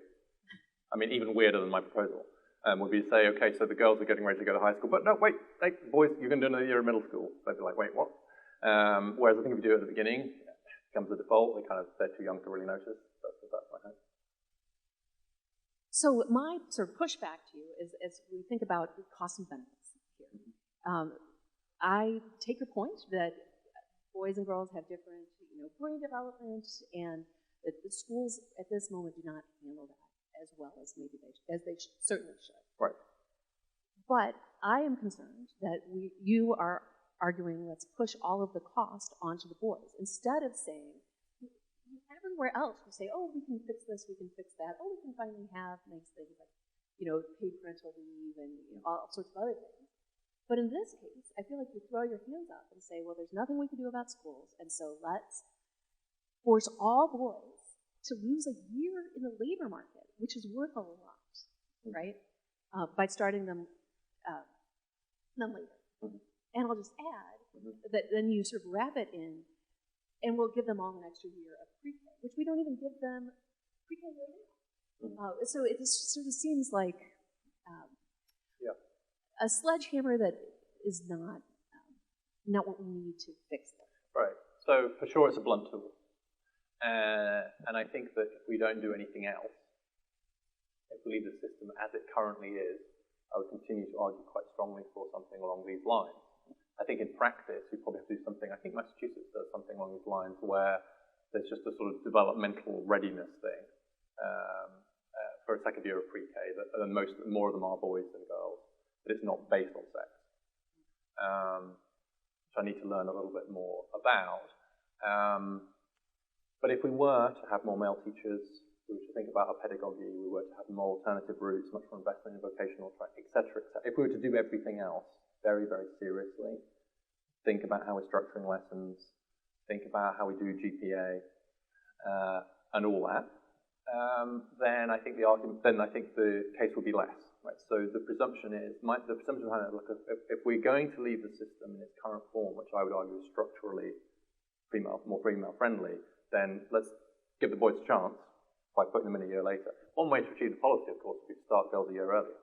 I mean, even weirder than my proposal. Would be to say, okay, so the girls are getting ready to go to high school, but no, wait, boys, you're going to do another year of middle school. They'd be like, wait, what? Whereas I think if you do it at the beginning, it becomes the default. They're too young to really notice. That's my hope. So my sort of pushback to you is, as we think about costs and benefits here, I take your point that boys and girls have different, brain development, and that the schools at this moment do not handle that as well as maybe they certainly should. Right. But I am concerned that you are arguing, let's push all of the cost onto the boys, instead of saying, everywhere else we say, oh, we can fix this, we can fix that, oh, we can finally have nice things like, paid parental leave and all sorts of other things. But in this case, I feel like you throw your hands up and say, well, there's nothing we can do about schools, and so let's force all boys to lose a year in the labor market, which is worth a lot, right? By starting them later. And I'll just add that then you sort of wrap it in, and we'll give them all an extra year of pre-K, which we don't even give them pre-K right now. So it sort of seems like a sledgehammer that is not what we need to fix them. Right. So for sure it's a blunt tool. And I think that if we don't do anything else, if we leave the system as it currently is, I would continue to argue quite strongly for something along these lines. I think in practice, we probably have to do something, I think Massachusetts does something along these lines where there's just a sort of developmental readiness thing for a second year of pre-K, and more of them are boys than girls, but it's not based on sex, which I need to learn a little bit more about. But if we were to have more male teachers, we were to think about our pedagogy, we were to have more alternative routes, much more investment in vocational training, etc., etc. If we were to do everything else very, very seriously, think about how we're structuring lessons, think about how we do GPA, and all that, then I think the case will be less. Right? So the presumption is, the presumption behind it, look, if we're going to leave the system in its current form, which I would argue is structurally more female friendly, then let's give the boys a chance by putting them in a year later. One way to achieve the policy, of course, would be to start girls a year earlier.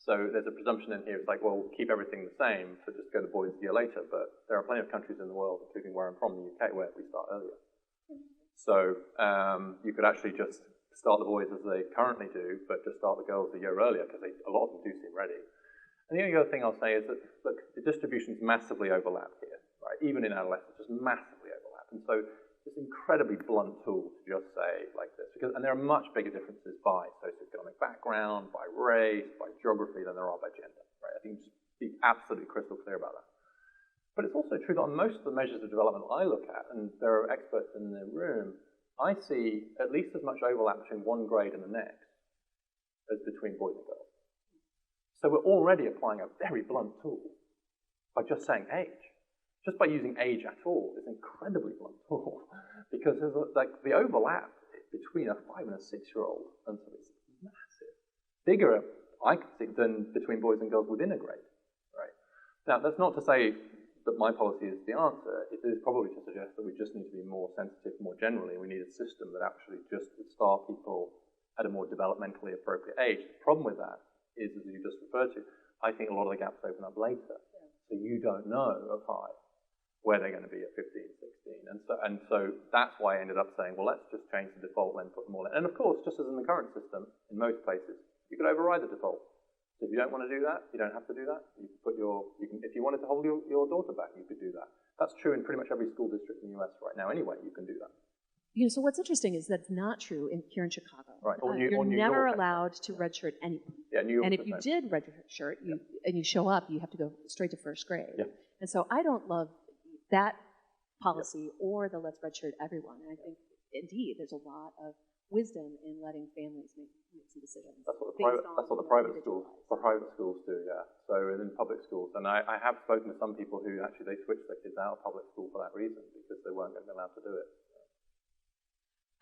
So there's a presumption in here, it's like, well, we'll keep everything the same, so just go to boys a year later, but there are plenty of countries in the world, including where I'm from, the UK, where we start earlier. So you could actually just start the boys as they currently do, but just start the girls a year earlier, because a lot of them do seem ready. And the only other thing I'll say is that, look, the distributions massively overlap here, right? Even in adolescence, just massively overlap. And so it's an incredibly blunt tool to just say like this, and there are much bigger differences by socioeconomic background, by race, by geography than there are by gender, right? I think just be absolutely crystal clear about that. But it's also true that on most of the measures of development I look at, and there are experts in the room, I see at least as much overlap between one grade and the next as between boys and girls. So we're already applying a very blunt tool by just saying age. Just by using age at all is an incredibly blunt tool, because there's the overlap between a 5 and a 6-year-old and so it's massive, bigger I can see than between boys and girls within a grade. Right? Now that's not to say that my policy is the answer. It is probably to suggest that we just need to be more sensitive more generally. We need a system that actually just would start people at a more developmentally appropriate age. The problem with that is, as you just referred to, I think a lot of the gaps open up later. Yeah. So you don't know at 5 where they're going to be at 15, 16. And so that's why I ended up saying, well, let's just change the default and put them all in. And of course, just as in the current system, in most places, you could override the default. So if you don't want to do that, you don't have to do that. You can if you wanted to hold your daughter back, you could do that. That's true in pretty much every school district in the US right now anyway, you can do that. You know, so what's interesting is that's not true here in Chicago. Right. You're never allowed to redshirt anyone. Yeah, New York. And if you did redshirt, and you show up, you have to go straight to first grade. Yeah. And so I don't love that policy or the let's redshirt everyone. And I think, indeed, there's a lot of wisdom in letting families make some decisions. That's what the private schools do, yeah. So in public schools, and I have spoken to some people who actually they switched their kids out of public school for that reason, because they weren't going to be allowed to do it.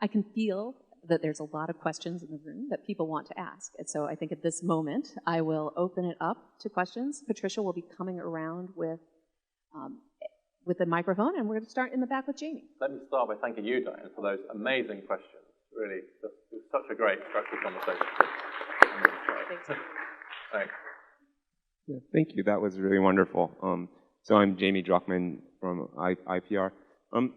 I can feel that there's a lot of questions in the room that people want to ask. And so I think at this moment, I will open it up to questions. Patricia will be coming around with the microphone, and we're going to start in the back with Jamie. Let me start by thanking you, Diane, for those amazing questions. Really, it was such a great, structured conversation. Thanks. Yeah, thank you. That was really wonderful. So I'm Jamie Druckman from IPR.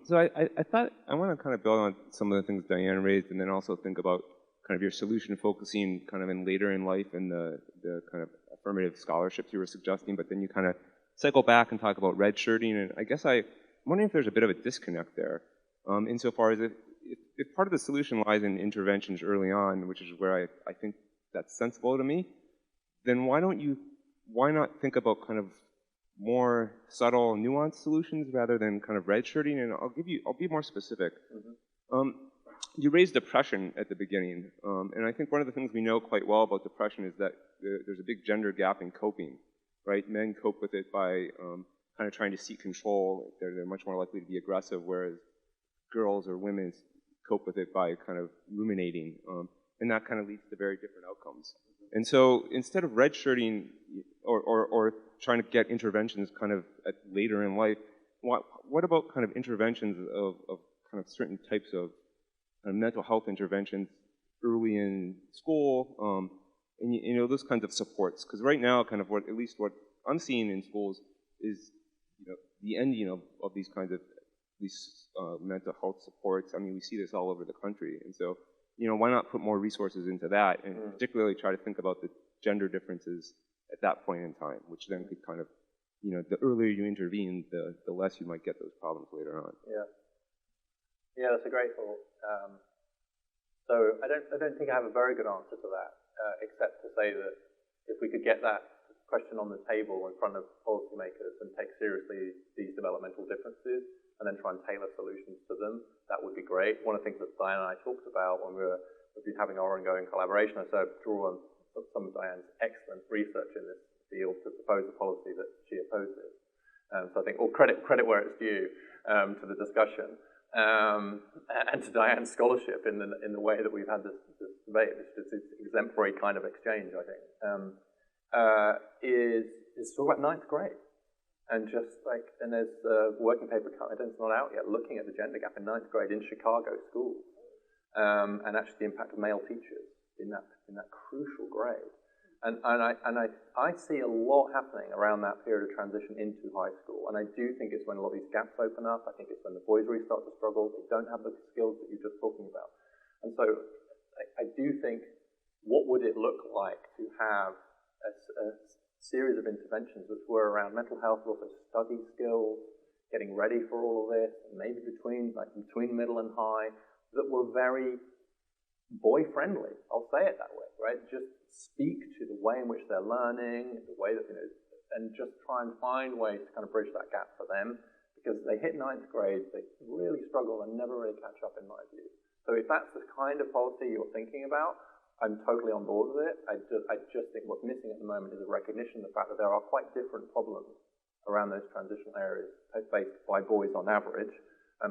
So I thought I want to kind of build on some of the things Diane raised, and then also think about kind of your solution focusing kind of in later in life and the kind of affirmative scholarships you were suggesting, but then you kind of cycle back and talk about redshirting, and I guess I'm wondering if there's a bit of a disconnect there, insofar as if part of the solution lies in interventions early on, which is where I think that's sensible to me, then why not think about kind of more subtle, nuanced solutions rather than kind of redshirting? And I'll be more specific. Mm-hmm. You raised depression at the beginning, and I think one of the things we know quite well about depression is that there's a big gender gap in coping, right? Men cope with it by kind of trying to seek control. They're much more likely to be aggressive, whereas girls or women cope with it by kind of ruminating, and that kind of leads to very different outcomes. And so instead of redshirting or trying to get interventions kind of later in life, what about kind of interventions of kind of certain types of mental health interventions early in school, and you know, those kinds of supports? Because right now, kind of what I'm seeing in schools is, you know, the ending of these kinds of mental health supports. I mean, we see this all over the country, and so, you know, why not put more resources into that, and particularly try to think about the gender differences at that point in time, which then could kind of, you know, the earlier you intervene, the less you might get those problems later on. Yeah, that's a great thought. So I don't think I have a very good answer to that, except to say that if we could get that question on the table in front of policymakers and take seriously these developmental differences, and then try and tailor solutions to them, that would be great. One of the things that Diane and I talked about when we've been having our ongoing collaboration, I said draw on some of Diane's excellent research in this field to propose a policy that she opposes. So I think, credit where it's due to the discussion. and to Diane's scholarship in the way that we've had this debate, this exemplary kind of exchange, I think, is to talk about ninth grade. And there's a working paper, it's not out yet, looking at the gender gap in ninth grade in Chicago schools, and actually the impact of male teachers in that crucial grade. And I see a lot happening around that period of transition into high school. And I do think it's when a lot of these gaps open up. I think it's when the boys really start to struggle. They don't have the skills that you're just talking about. And so I do think, what would it look like to have a series of interventions which were around mental health, but also study skills, getting ready for all of this, and maybe between middle and high, that were very boy-friendly. I'll say it that way, right? Just speak to the way in which they're learning, the way that, and just try and find ways to kind of bridge that gap for them, because they hit ninth grade, they really struggle and never really catch up, in my view. So if that's the kind of policy you're thinking about, I'm totally on board with it. I just think what's missing at the moment is a recognition of the fact that there are quite different problems around those transitional areas faced by boys on average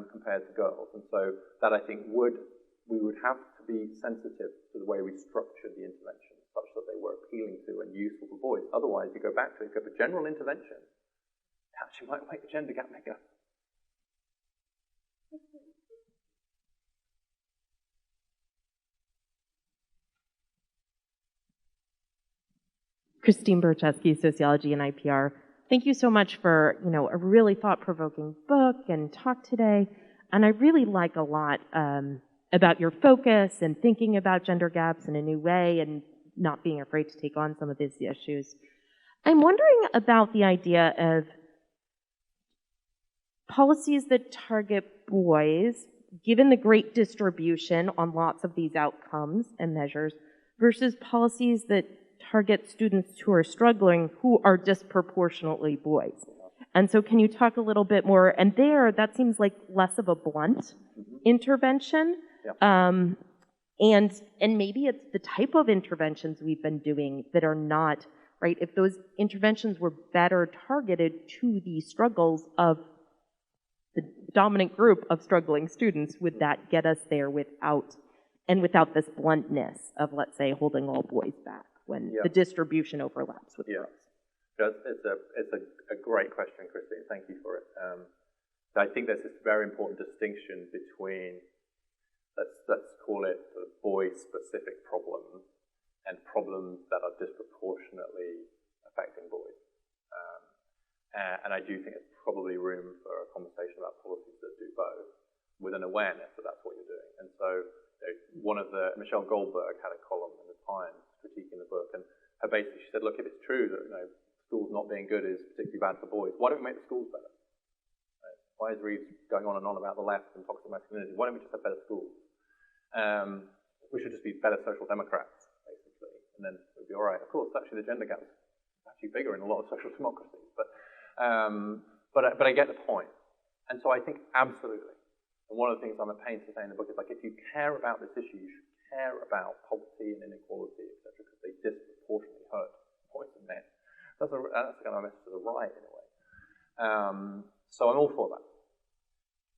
compared to girls. And so that, I think, we would have to be sensitive to the way we structure the intervention, such that they were appealing to and useful for boys. Otherwise, you go back to it, you go for general intervention, it actually might make the gender gap bigger. Christine Berczewski, Sociology and IPR. Thank you so much for a really thought-provoking book and talk today. And I really like a lot about your focus and thinking about gender gaps in a new way and not being afraid to take on some of these issues. I'm wondering about the idea of policies that target boys, given the great distribution on lots of these outcomes and measures, versus policies that target students who are struggling, who are disproportionately boys. And so can you talk a little bit more? And that seems like less of a blunt intervention. Yep. And maybe it's the type of interventions we've been doing that are not, right? If those interventions were better targeted to the struggles of the dominant group of struggling students, would that get us there without this bluntness of, let's say, holding all boys back when the distribution overlaps with girls? It's a great question, Christine. Thank you for it. I think there's this very important distinction between, let's call it sort of boy-specific problems and problems that are disproportionately affecting boys. And I do think there's probably room for a conversation about policies that do both, with an awareness that that's what you're doing. And so Michelle Goldberg had a column in the Times critiquing the book, and she said, look, if it's true that schools not being good is particularly bad for boys, why don't we make the schools better? Right? Why is Reeves going on and on about the left and toxic masculinity? Why don't we just have better schools? We should just be better social democrats, basically, and then we'd be all right. Of course, actually, the gender gap is actually bigger in a lot of social democracies, but I get the point. And so I think absolutely. And one of the things I'm at pains to say in the book is, if you care about this issue, you should care about poverty and inequality, etc., because they disproportionately hurt boys and men. That's kind of a message to the right, in a way. So I'm all for that.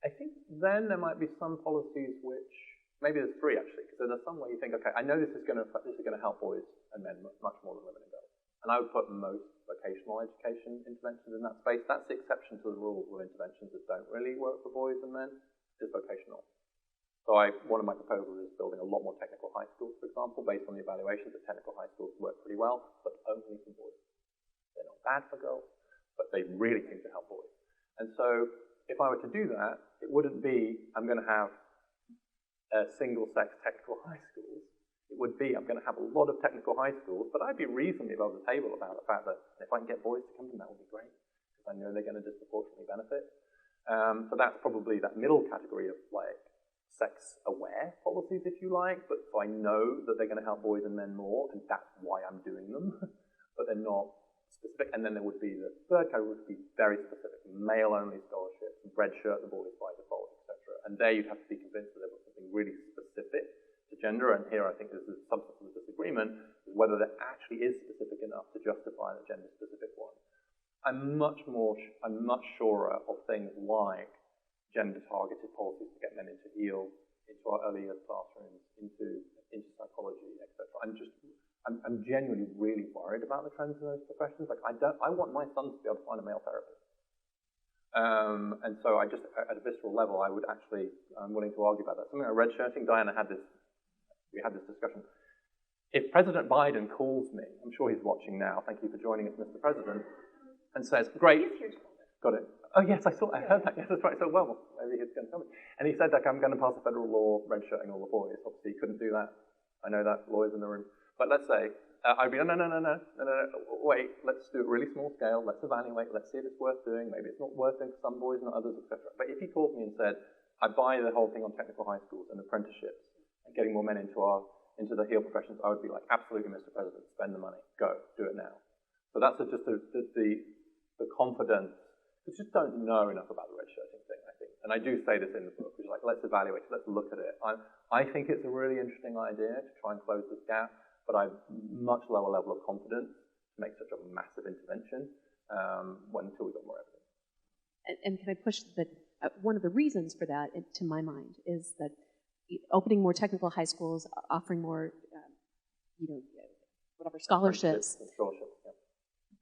I think then there might be some policies which, maybe there's three actually, because there's some where you think, okay, I know this is going to help boys and men much more than women and girls. And I would put most vocational education interventions in that space. That's the exception to the rule with interventions that don't really work for boys and men, is vocational. So one of my proposals is building a lot more technical high schools, for example, based on the evaluations that technical high schools work pretty well, but only for boys. They're not bad for girls, but they really seem to help boys. And so if I were to do that, it wouldn't be, I'm going to have single-sex technical high schools. It would be, I'm going to have a lot of technical high schools, but I'd be reasonably above the table about the fact that if I can get boys to come to them, that would be great, because I know they're going to disproportionately benefit. So that's probably that middle category of sex-aware policies, if you like, but so I know that they're going to help boys and men more, and that's why I'm doing them, but they're not specific. And then there would be the third category, would be very specific, male-only scholarships, redshirt the boys by default, etc. And there you'd have to be convinced that there was something really specific to gender, and here I think there's a substance of disagreement, is whether there actually is specific enough to justify the gender-specific one. I'm much surer of things like gender-targeted policies to get men into EEL, into our early years classrooms, into psychology, etc. I'm genuinely really worried about the trends in those professions. Like, I want my son to be able to find a male therapist. And so I just, at a visceral level, I'm willing to argue about that. Something like redshirting, we had this discussion. If President Biden calls me, I'm sure he's watching now, thank you for joining us, Mr. President, and says, great, got it. Oh yes, I heard that, yes, that's right, so well, maybe he's going to tell me. And he said, like, I'm going to pass a federal law redshirting all the boys. Obviously, he couldn't do that. I know that, lawyers in the room. But let's say, I'd be, no, wait, let's do it really small scale, let's evaluate, let's see if it's worth doing, maybe it's not worth doing for some boys, not others, etc. But if he called me and said, I buy the whole thing on technical high schools and apprenticeships, and getting more men into the HEAL professions, I would be like, absolutely, Mr. President, spend the money, go, do it now. So that's just the confidence. We just don't know enough about the redshirting thing, I think. And I do say this in the book, which is like, let's evaluate it, let's look at it. I think it's a really interesting idea to try and close this gap, but I have much lower level of confidence to make such a massive intervention until we've got more evidence. And can I push that one of the reasons for that, to my mind, is that opening more technical high schools, offering more, scholarships.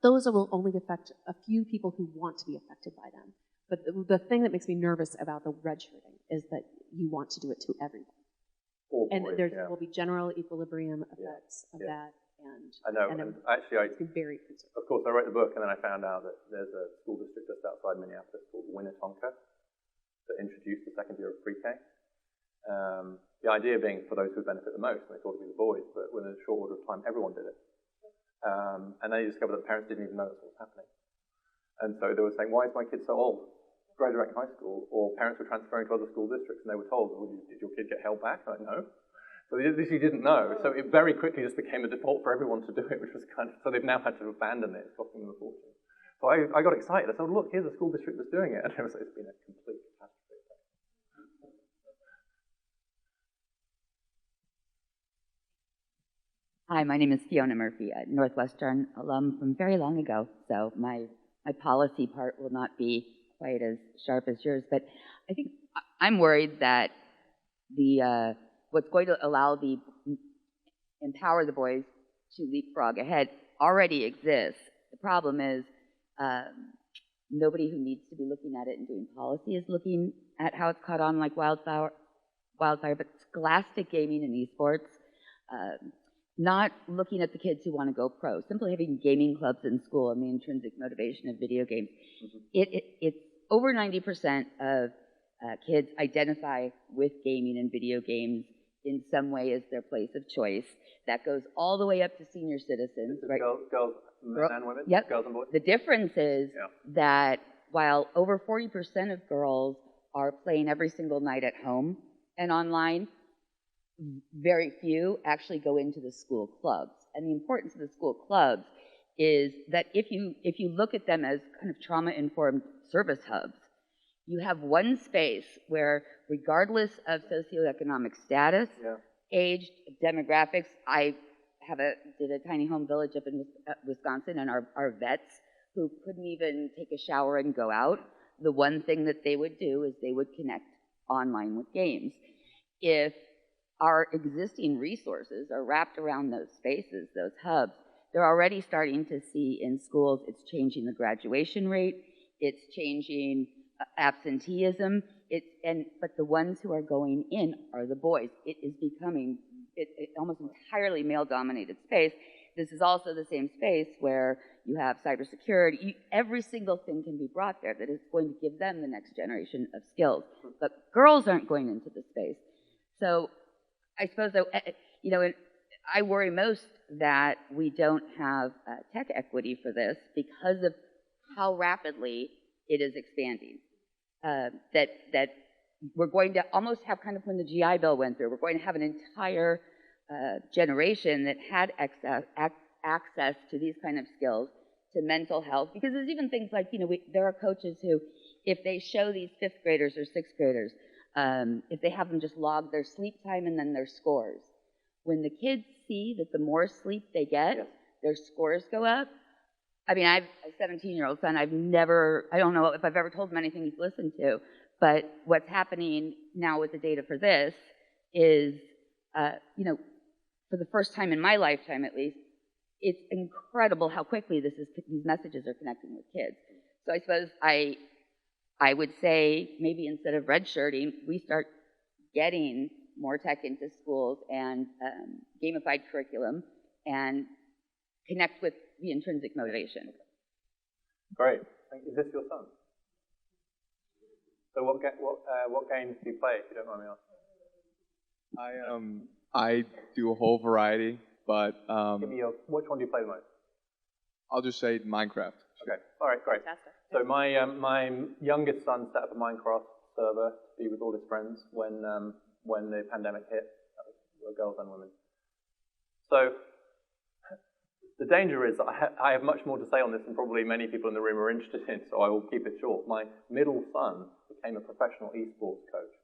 Those will only affect a few people who want to be affected by them. But the thing that makes me nervous about the redshirting is that you want to do it to everyone. And there will be general equilibrium effects of that. And I know, and actually, it's very concerned. Of course, I wrote the book, and then I found out that there's a school district just outside Minneapolis called Winnetonka that introduced the second year of pre-K. The idea being for those who benefit the most, and they thought it would be the boys, but within a short order of time, everyone did it. And they discovered that the parents didn't even know that's what was happening. And so they were saying, why is my kid so old? Graduating high school, or parents were transferring to other school districts, and they were told, well, did your kid get held back? I'm like, no. So they literally didn't know. So it very quickly just became a default for everyone to do it, which was so they've now had to abandon it. It's costing them a fortune. So I got excited. I said, look, here's a school district that's doing it. And it's been a complete catastrophe. Hi, my name is Fiona Murphy, a Northwestern alum from very long ago. So my policy part will not be quite as sharp as yours, but I think I'm worried that what's going to empower the boys to leapfrog ahead already exists. The problem is nobody who needs to be looking at it and doing policy is looking at how it's caught on like wildfire. But scholastic gaming and esports, not looking at the kids who want to go pro, simply having gaming clubs in school and the intrinsic motivation of video games. It's over 90% of kids identify with gaming and video games in some way as their place of choice. That goes all the way up to senior citizens. Right? Girls and women? Yep. Girls and boys? The difference is that while over 40% of girls are playing every single night at home and online, very few actually go into the school clubs. And the importance of the school clubs is that if you look at them as kind of trauma-informed service hubs, you have one space where, regardless of socioeconomic status, age, demographics, I did a tiny home village up in Wisconsin, and our vets who couldn't even take a shower and go out, the one thing that they would do is they would connect online with games. If our existing resources are wrapped around those spaces, those hubs, they're already starting to see in schools it's changing the graduation rate, it's changing absenteeism, but the ones who are going in are the boys. It is becoming almost entirely male-dominated space. This is also the same space where you have cybersecurity. Every single thing can be brought there that is going to give them the next generation of skills. But girls aren't going into the space. So I suppose, I worry most that we don't have tech equity for this because of how rapidly it is expanding. That we're going to almost have kind of when the GI Bill went through, we're going to have an entire generation that had access to these kind of skills, to mental health, because there's even things like, there are coaches who, if they show these 5th graders or 6th graders, if they have them just log their sleep time and then their scores, when the kids see that the more sleep they get, their scores go up. I mean, I have a 17-year-old son. I don't know if I've ever told him anything he's listened to, But what's happening now with the data for this is, for the first time in my lifetime at least, it's incredible how quickly these messages are connecting with kids. So I suppose I would say maybe instead of redshirting, we start getting more tech into schools and gamified curriculum and connect with the intrinsic motivation. Great. Is this your son? So what games do you play, if you don't mind me asking? I do a whole variety, but which one do you play the most? I'll just say Minecraft. Okay. All right. Great. Fantastic. So my youngest son set up a Minecraft server to be with all his friends when the pandemic hit. That was girls and women. So the danger is that I have much more to say on this than probably many people in the room are interested in, so I will keep it short. My middle son became a professional esports coach,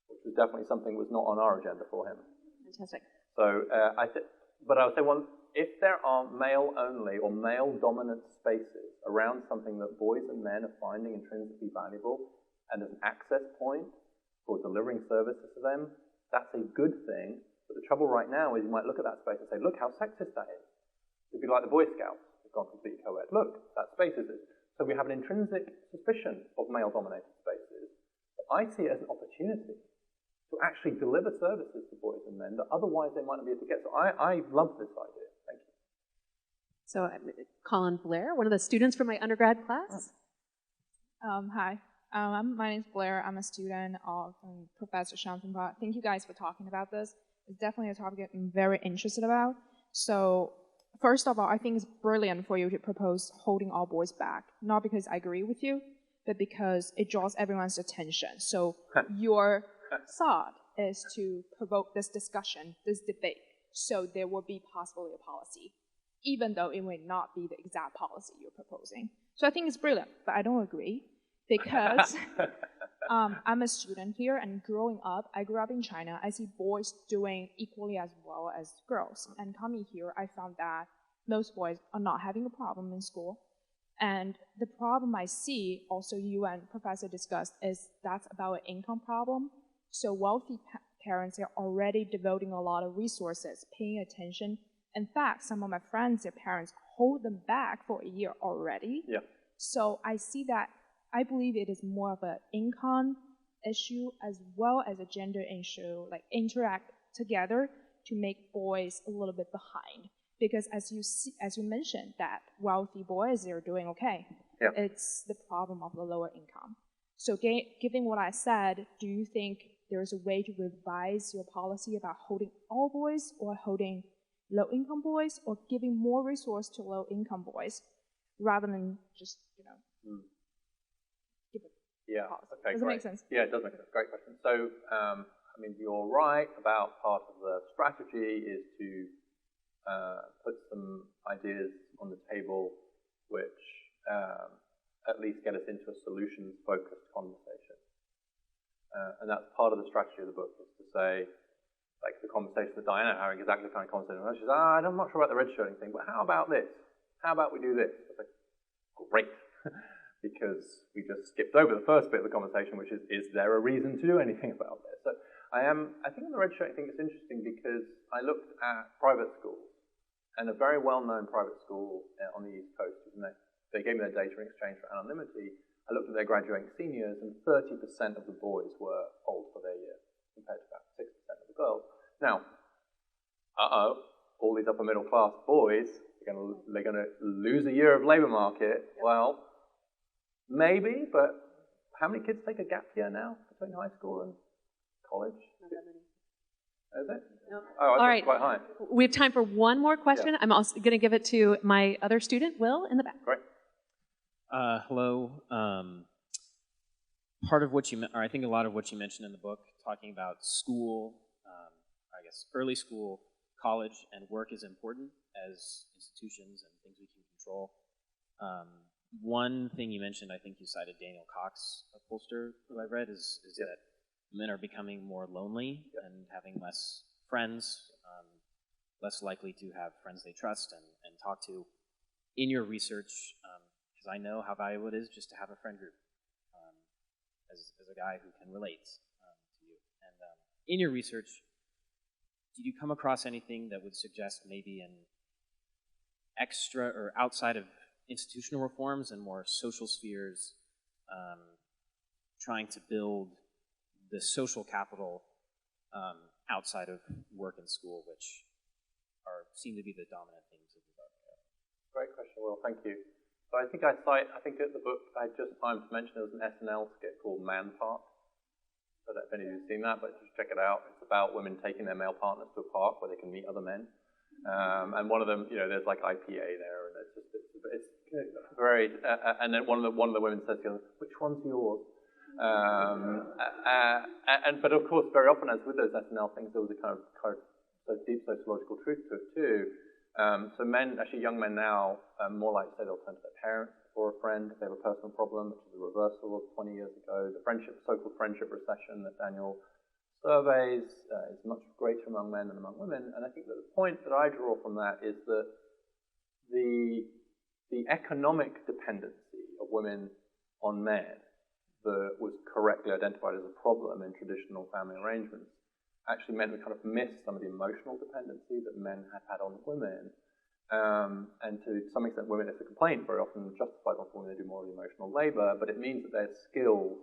which was definitely something that was not on our agenda for him. Fantastic. So but I would say, well, if there are male-only or male-dominant spaces around something that boys and men are finding intrinsically valuable and as an access point for delivering services to them, that's a good thing. But the trouble right now is you might look at that space and say, look how sexist that is. It'd be like the Boy Scouts who've gone completely co-ed. Look, that space is it. So we have an intrinsic suspicion of male-dominated spaces. But I see it as an opportunity to actually deliver services to boys and men that otherwise they might not be able to get. So I love this idea. Thank you. So Colin Blair, one of the students from my undergrad class. Hi, my name is Blair. I'm a student of Professor Schanzenbach. Thank you guys for talking about this. It's definitely a topic I'm very interested about. So first of all, I think it's brilliant for you to propose holding all boys back, not because I agree with you, but because it draws everyone's attention. So your thought is to provoke this discussion, this debate, so there will be possibly a policy, even though it may not be the exact policy you're proposing. So I think it's brilliant, but I don't agree because I'm a student here, and growing up, I grew up in China. I see boys doing equally as well as girls. And coming here, I found that most boys are not having a problem in school. And the problem I see, also you and Professor discussed, is that's about an income problem. So wealthy parents are already devoting a lot of resources, paying attention. In fact, some of my friends, their parents hold them back for a year already. Yeah. So I see that, I believe it is more of an income issue as well as a gender issue, like interact together to make boys a little bit behind. Because as you mentioned, that wealthy boys, they're doing okay. Yeah. It's the problem of the lower income. So given what I said, do you think there's a way to revise your policy about holding all boys or holding low-income boys or giving more resource to low-income boys rather than just, give it Yeah, policy? okay, Does great. it make sense? Yeah, it does make sense. Great question. So, you're right about part of the strategy is to put some ideas on the table which at least get us into a solutions-focused conversation. And that's part of the strategy of the book, is to say, like the conversation that Diane having, exactly the kind of conversation. She says, I'm not sure about the redshirting thing, but how about this? How about we do this? I was like, great. Because we just skipped over the first bit of the conversation, which is there a reason to do anything about this? So I think on the redshirting thing, it's interesting because I looked at private schools, and a very well-known private school on the East Coast, they gave me their data in exchange for anonymity. I looked at their graduating seniors, and 30% of the boys were old for their year, compared to about 6% of the girls. Now, all these upper middle class boys, they're going to lose a year of labor market. Well, maybe, but how many kids take a gap year now between high school and college? Not that many. Is it? No. Oh, I thought All right. it's quite high. We have time for one more question. Yeah. I'm also going to give it to my other student, Will, in the back. Great. Hello. Part of what I think a lot of what you mentioned in the book, talking about school, I guess early school, college, and work is important as institutions and things we can control. One thing you mentioned, I think you cited Daniel Cox, a pollster who I read, is that men are becoming more lonely and having less friends, less likely to have friends they trust and talk to. In your research, because I know how valuable it is just to have a friend group, as a guy who can relate to you. And in your research, did you come across anything that would suggest maybe an extra or outside of institutional reforms and more social spheres, trying to build the social capital outside of work and school, which seem to be the dominant themes of the book? Great question, Will. Thank you. So I think at the book, I just time to mention there was an SNL skit called Man Park. I don't know if any of you have seen that, but just check it out. It's about women taking their male partners to a park where they can meet other men. And one of them, there's like IPA there, and it's very. And then one of the women says to the other, "Which one's yours?" But of course, very often, as with those SNL things, there was a kind of deep sociological truth to it too. So men, actually young men now, more likely to say they'll turn to their parents or a friend if they have a personal problem, which is a reversal of 20 years ago. The so-called friendship recession that Daniel surveys is much greater among men than among women. And I think that the point that I draw from that is that the economic dependency of women on men that was correctly identified as a problem in traditional family arrangements actually meant we kind of missed some of the emotional dependency that men have had on women. And to some extent, women, it's a complaint very often justified on women, they do more of the emotional labor, but it means that their skills,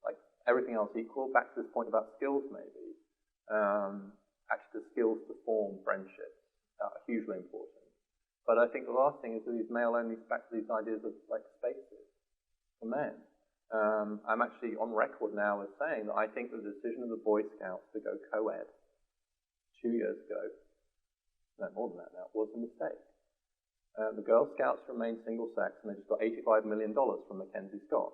like everything else equal, back to this point about skills maybe, actually the skills to form friendships are hugely important. But I think the last thing is that these male-only, back to these ideas of like spaces for men. I'm actually on record now as saying that I think the decision of the Boy Scouts to go co-ed 2 years ago, no more than that now, was a mistake. The Girl Scouts remain single-sex, and they just got $85 million from Mackenzie Scott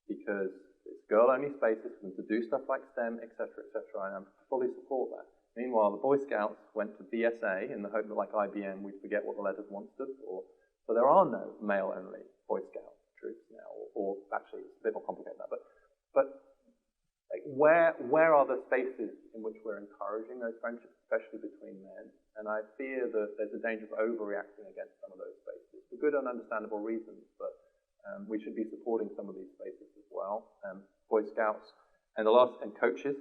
because it's girl-only spaces for them to do stuff like STEM, etc., etc., and I fully support that. Meanwhile, the Boy Scouts went to BSA in the hope that, like IBM, we'd forget what the letters once stood for. So there are no male-only Boy Scout troops now, or actually it's a bit more complicated than that. But like, where are the spaces in which we're encouraging those friendships, especially between men? And I fear that there's a danger of overreacting against some of those spaces for good and understandable reasons. But we should be supporting some of these spaces as well. Boy Scouts and coaches.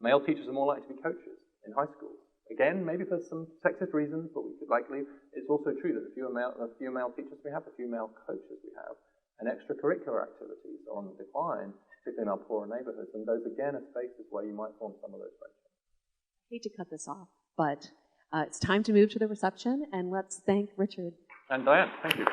Male teachers are more likely to be coaches in high schools. Again, maybe for some sexist reasons, but we could likely. It's also true that the fewer male teachers we have, the fewer male coaches we have. And extracurricular activities are on the decline, particularly in our poorer neighborhoods. And those, again, are spaces where you might form some of those friendships. I hate to cut this off, but it's time to move to the reception, and let's thank Richard. And Diane, thank you.